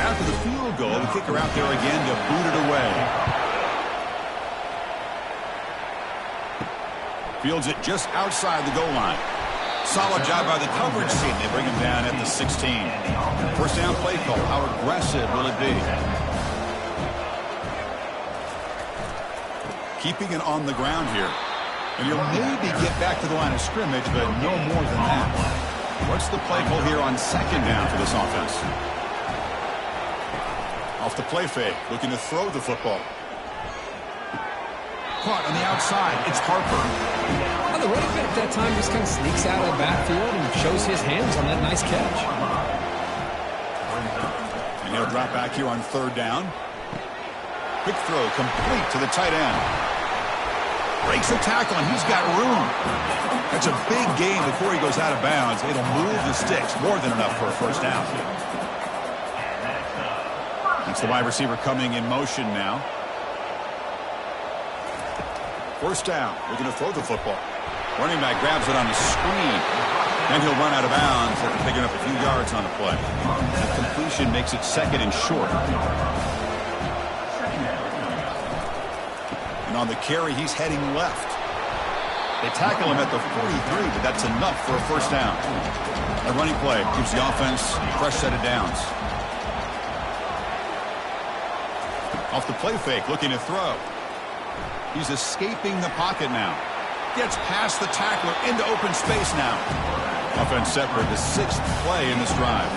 Speaker 1: After the field goal, the kicker out there again to boot it away. Fields it just outside the goal line. Solid job by the coverage team. They bring him down at the 16. 1st down play call. How aggressive will it be? Keeping it on the ground here. And he'll maybe get back to the line of scrimmage, but no more than that. What's the play call here on 2nd down for this offense? Off the play fake, looking to throw the football. Caught on the outside. It's Harper.
Speaker 2: Well, the running back that time just kind of sneaks out of the backfield and shows his hands on that nice catch.
Speaker 1: And he'll drop back here on 3rd down. Quick throw complete to the tight end. Breaks a tackle, and he's got room. That's a big gain before he goes out of bounds. It'll move the sticks. More than enough for a 1st down. That's the wide receiver coming in motion now. 1st down. Looking to throw the football. Running back grabs it on the screen. And he'll run out of bounds after picking up a few yards on the play. The completion makes it 2nd and short. And on the carry, he's heading left. They tackle him at the 43, but that's enough for a first down. A running play gives the offense a fresh set of downs. Off the play fake, looking to throw. He's escaping the pocket now. Gets past the tackler into open space now. Offense set for the 6th play in this drive.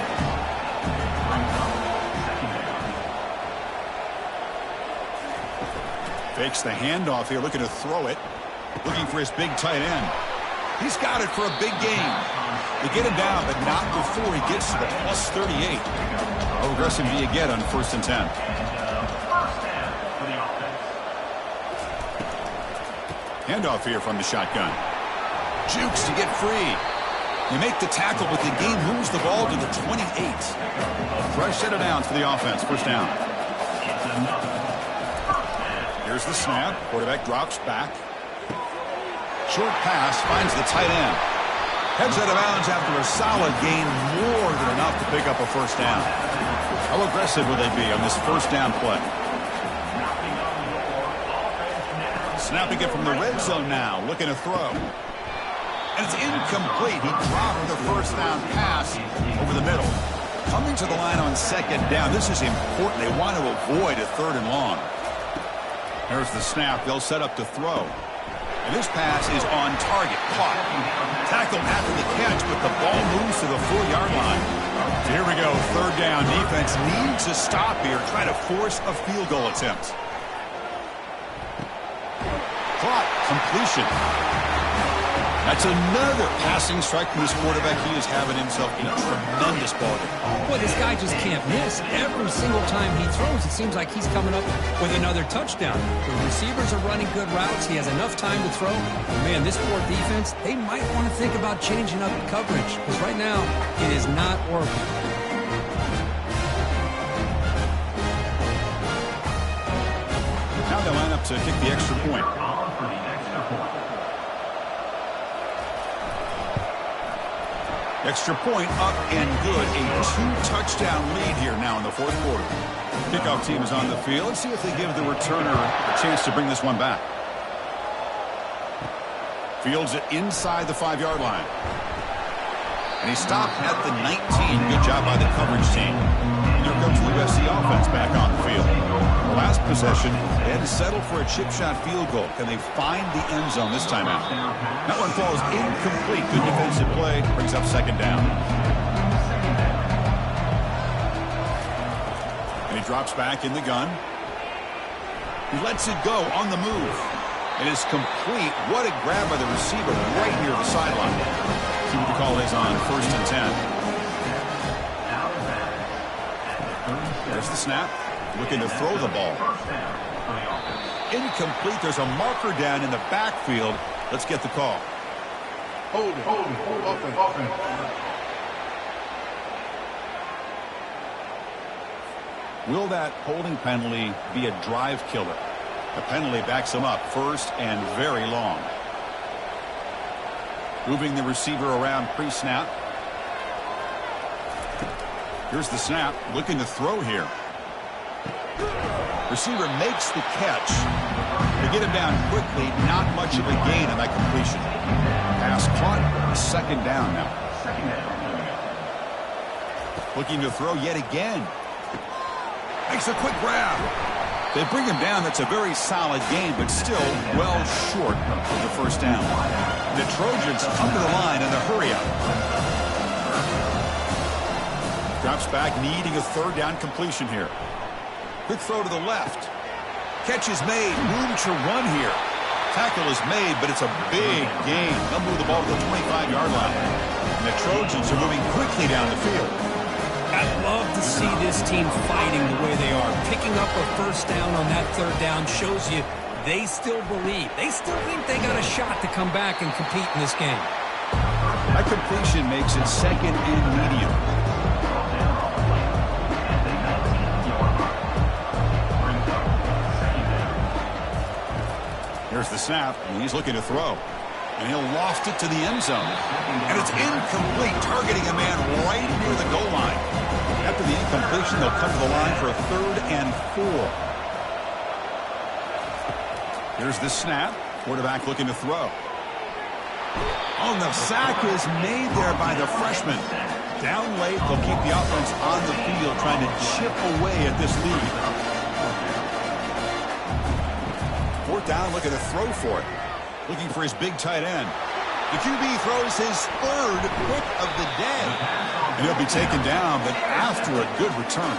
Speaker 1: Fakes the handoff here, looking to throw it. Looking for his big tight end. He's got it for a big gain. They get him down, but not before he gets to the plus 38. How aggressive do you get on 1st and 10? Handoff here from the shotgun. Jukes to get free. They make the tackle, but the game moves the ball to the 28. Fresh set of downs for the offense. First down. Here's the snap. Quarterback drops back. Short pass finds the tight end. Heads out of bounds after a solid gain, more than enough to pick up a first down. How aggressive will they be on this first down play? Snapping it from the red zone now, looking to throw. And it's incomplete. He dropped the first down pass over the middle. Coming to the line on 2nd down. This is important. They want to avoid a 3rd and long. There's the snap. They'll set up to throw. And this pass is on target. Caught. Tackled after the catch, but the ball moves to the 4-yard line. So here we go. 3rd down. Defense needs a stop here. Try to force a field goal attempt. Caught. Completion. That's another passing strike from this quarterback. He is having himself a tremendous ball game.
Speaker 2: Boy, this guy just can't miss. Every single time he throws, it seems like he's coming up with another touchdown. The receivers are running good routes. He has enough time to throw. But man, this poor defense, they might want to think about changing up coverage, because right now it is not working.
Speaker 1: Now they line up to kick the extra point. Extra point up and good. A 2-touchdown lead here now in the 4th quarter. Kickoff team is on the field. Let's see if they give the returner a chance to bring this one back. Fields it inside the 5-yard line. And he stopped at the 19. Good job by the coverage team. Here comes the USC offense back on the field. The last possession, they had to settle for a chip shot field goal. Can they find the end zone this time out? That one falls incomplete. Good defensive play. Brings up 2nd down. And he drops back in the gun. He lets it go on the move. It is complete. What a grab by the receiver right near the sideline. See what the call is on 1st and 10. There's the snap. Looking to throw the ball. Incomplete. There's a marker down in the backfield. Let's get the call.
Speaker 4: Hold it.
Speaker 1: Will that holding penalty be a drive killer? The penalty backs him up 1st and very long. Moving the receiver around pre-snap. Here's the snap. Looking to throw here. Receiver makes the catch. They get him down quickly. Not much of a gain on that completion. Pass caught. 2nd down now. Looking to throw yet again. Makes a quick grab. They bring him down. That's a very solid gain, but still well short of the first down. The Trojans come to the line in a hurry-up. Drops back, needing a 3rd down completion here. Quick throw to the left. Catch is made. Room to run here. Tackle is made, but it's a big gain. They'll move the ball to the 25-yard line. And the Trojans are moving quickly down the field.
Speaker 2: I love to see this team fighting the way they are. Picking up a first down on that 3rd down shows you they still believe. They still think they got a shot to come back and compete in this game.
Speaker 1: That completion makes it 2nd and medium. Here's the snap, and he's looking to throw. And he'll loft it to the end zone. And it's incomplete, targeting a man right near the goal line. After the incompletion, they'll come to the line for a 3rd and 4. Here's the snap. Quarterback looking to throw. Oh, the sack is made there by the freshman. Down late, they'll keep the offense on the field, trying to chip away at this lead. 4th down, looking to throw for it. Looking for his big tight end. The QB throws his 3rd pick of the day. And he'll be taken down, but after a good return.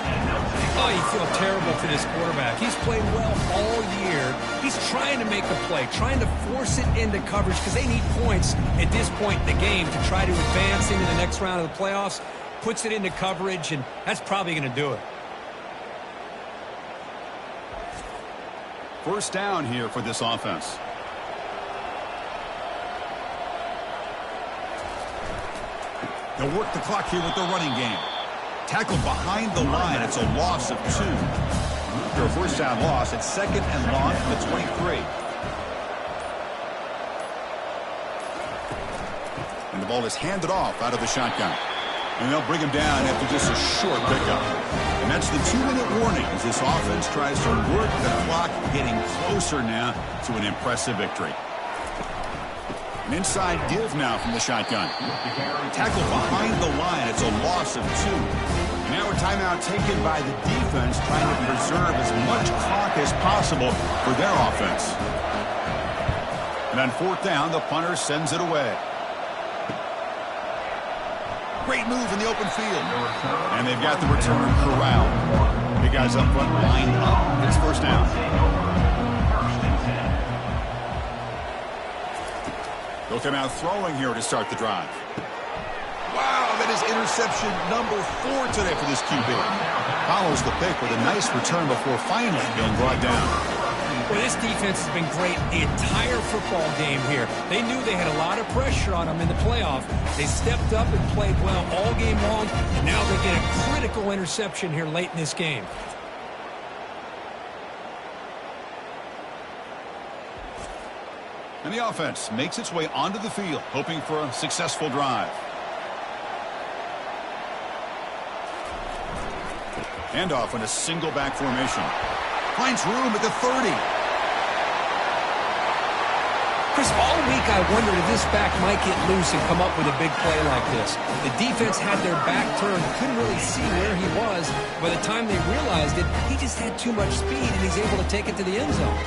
Speaker 2: Oh, you feel terrible for this quarterback. He's played well all year. He's trying to make the play, trying to force it into coverage because they need points at this point in the game to try to advance into the next round of the playoffs. Puts it into coverage, and that's probably going to do it.
Speaker 1: 1st down here for this offense. They'll work the clock here with the running game. Tackled behind the line. It's a loss of 2. After a 1st down loss, it's 2nd and long from the 23. And the ball is handed off out of the shotgun. And they'll bring him down after just a short pickup. And that's the 2-minute warning as this offense tries to work the clock, getting closer now to an impressive victory. An inside give now from the shotgun. Tackled behind the line. It's a loss of 2. And now a timeout taken by the defense, trying to preserve as much clock as possible for their offense. And on 4th down, the punter sends it away. Great move in the open field. And they've got the return corralled. Big guys up front line up. It's 1st down. They'll come out throwing here to start the drive. Wow, that is interception number 4 today for this QB. Follows the pick with a nice return before finally being brought down.
Speaker 2: Well, this defense has been great the entire football game here. They knew they had a lot of pressure on them in the playoff. They stepped up and played well all game long, and now they get a critical interception here late in this game.
Speaker 1: And the offense makes its way onto the field, hoping for a successful drive. Handoff in a single back formation. Finds room at the 30.
Speaker 2: Chris, all week I wondered if this back might get loose and come up with a big play like this. The defense had their back turned, couldn't really see where he was. By the time they realized it, he just had too much speed, and he's able to take it to the end zone.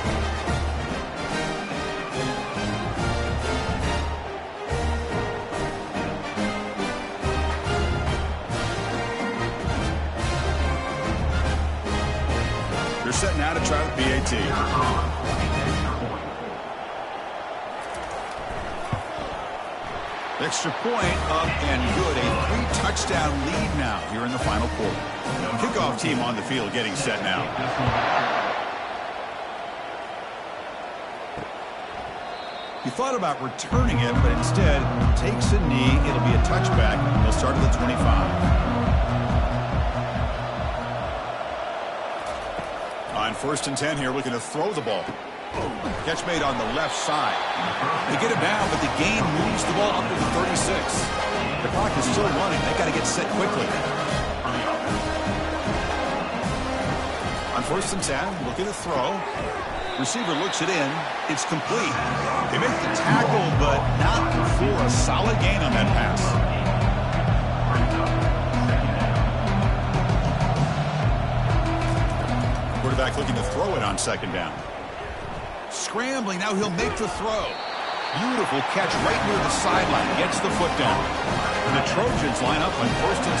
Speaker 1: Set now to try the PAT. Extra point up and good. A 3-touchdown lead now here in the final quarter. Kickoff team on the field getting set now. He thought about returning it, but instead takes a knee. It'll be a touchback, and they'll start at the 25. On 1st and 10 here, looking to throw the ball. Catch made on the left side. They get him down, but the game moves the ball up to the 36. The clock is still running. They got to get set quickly. On 1st and 10, looking to throw. Receiver looks it in. It's complete. They make the tackle, but not for a solid gain on that pass. Quarterback looking to throw it on 2nd down. Scrambling, now he'll make the throw. Beautiful catch right near the sideline. Gets the foot down. And the Trojans line up on 1st and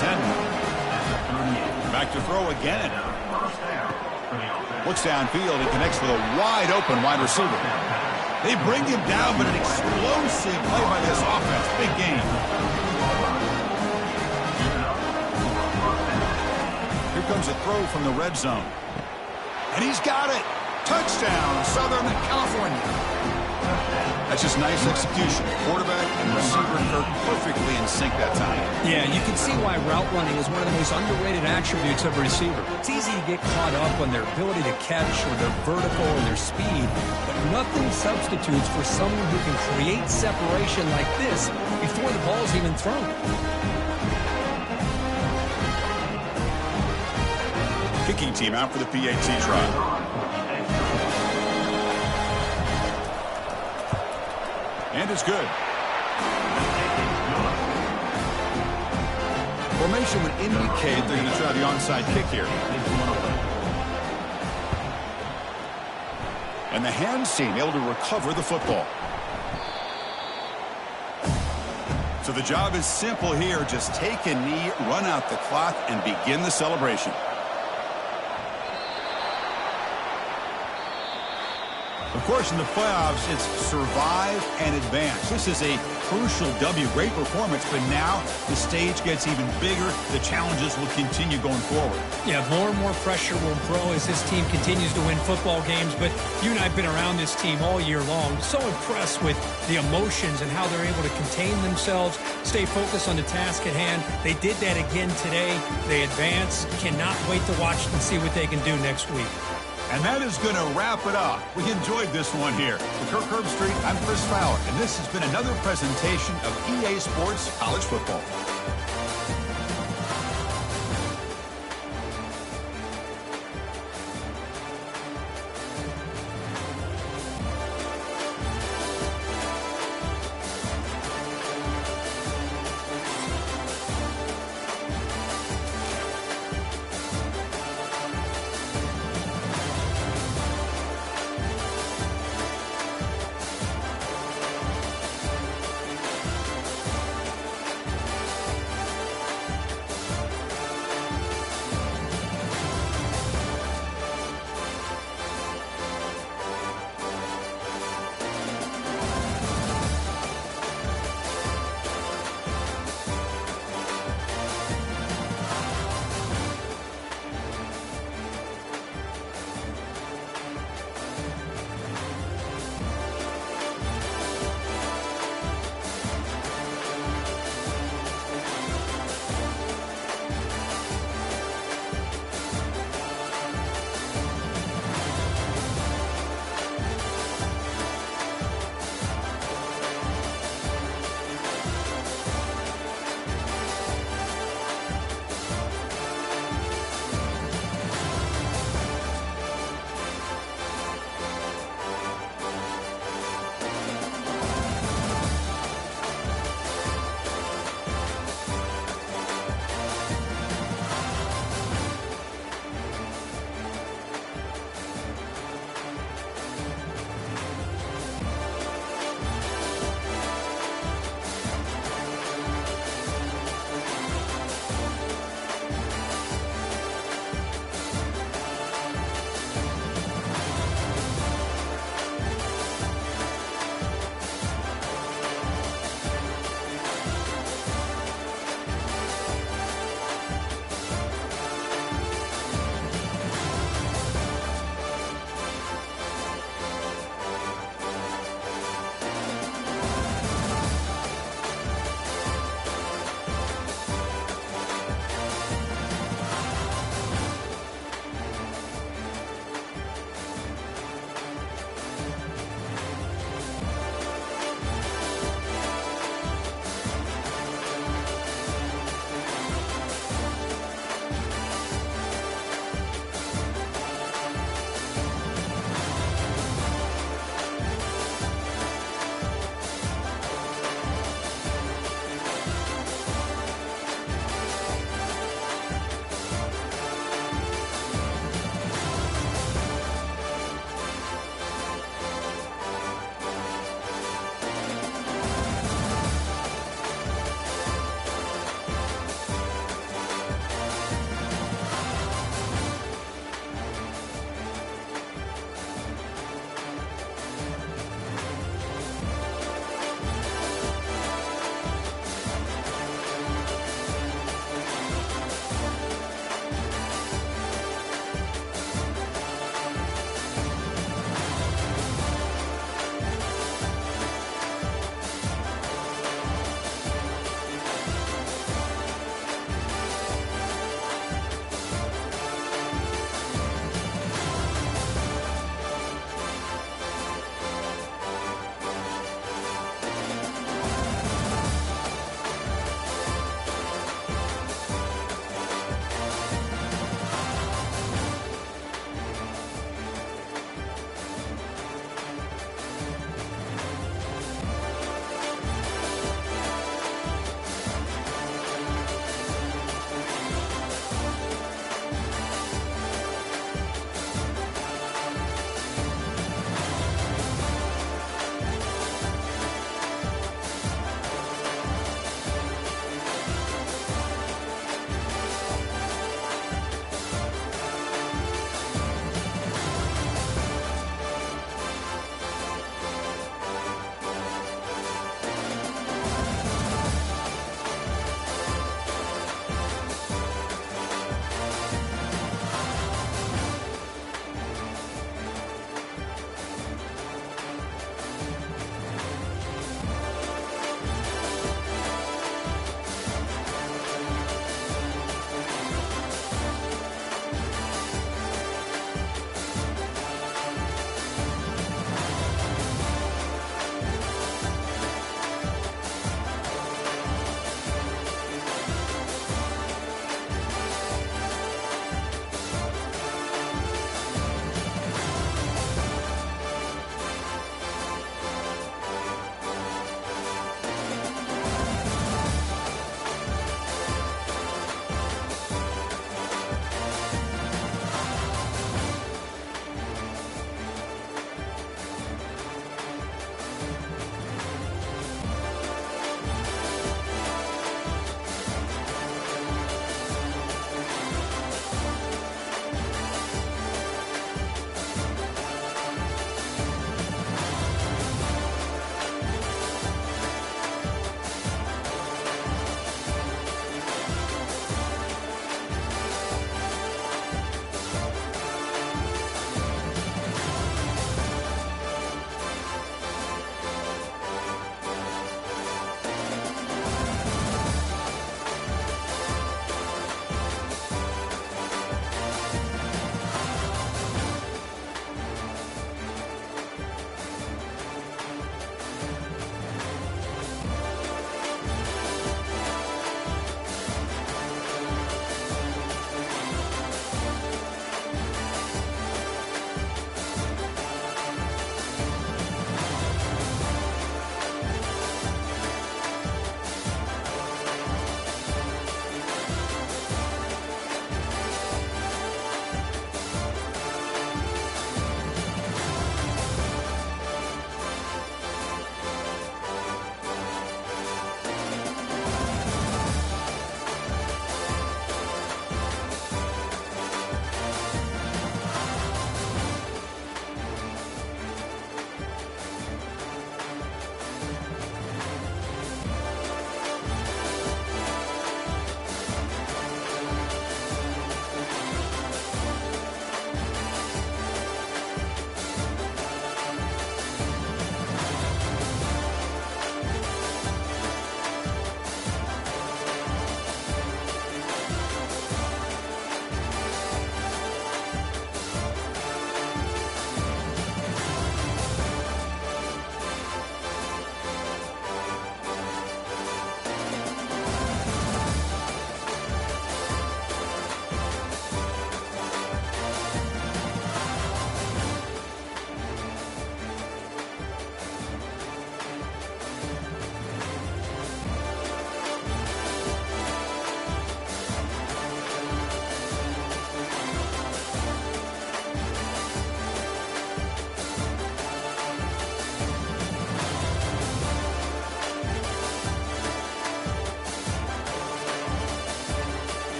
Speaker 1: 10. Back to throw again. Looks downfield and connects with a wide open wide receiver. They bring him down, but an explosive play by this offense. Big game. Here comes a throw from the red zone. And he's got it. Touchdown, Southern California. That's just nice execution. Quarterback and receiver are perfectly in sync that time.
Speaker 2: Yeah, you can see why route running is one of the most underrated attributes of a receiver. It's easy to get caught up on their ability to catch or their vertical or their speed, but nothing substitutes for someone who can create separation like this before the ball's even thrown.
Speaker 1: Kicking team out for the PAT try. And it's good. Formation would indicate they're going to try the onside kick here. And the hands team able to recover the football. So the job is simple here. Just take a knee, run out the clock, and begin the celebration. Of course, in the playoffs, it's survive and advance. This is a crucial W. Great performance, but now the stage gets even bigger. The challenges will continue going forward.
Speaker 2: Yeah, more and more pressure will grow as this team continues to win football games, but you and I have been around this team all year long. So impressed with the emotions and how they're able to contain themselves, stay focused on the task at hand. They did that again today. They advance. Cannot wait to watch and see what they can do next week.
Speaker 1: And that is going to wrap it up. We enjoyed this one here. For Kirk Herbstreit, I'm Chris Fowler, and this has been another presentation of EA Sports College Football.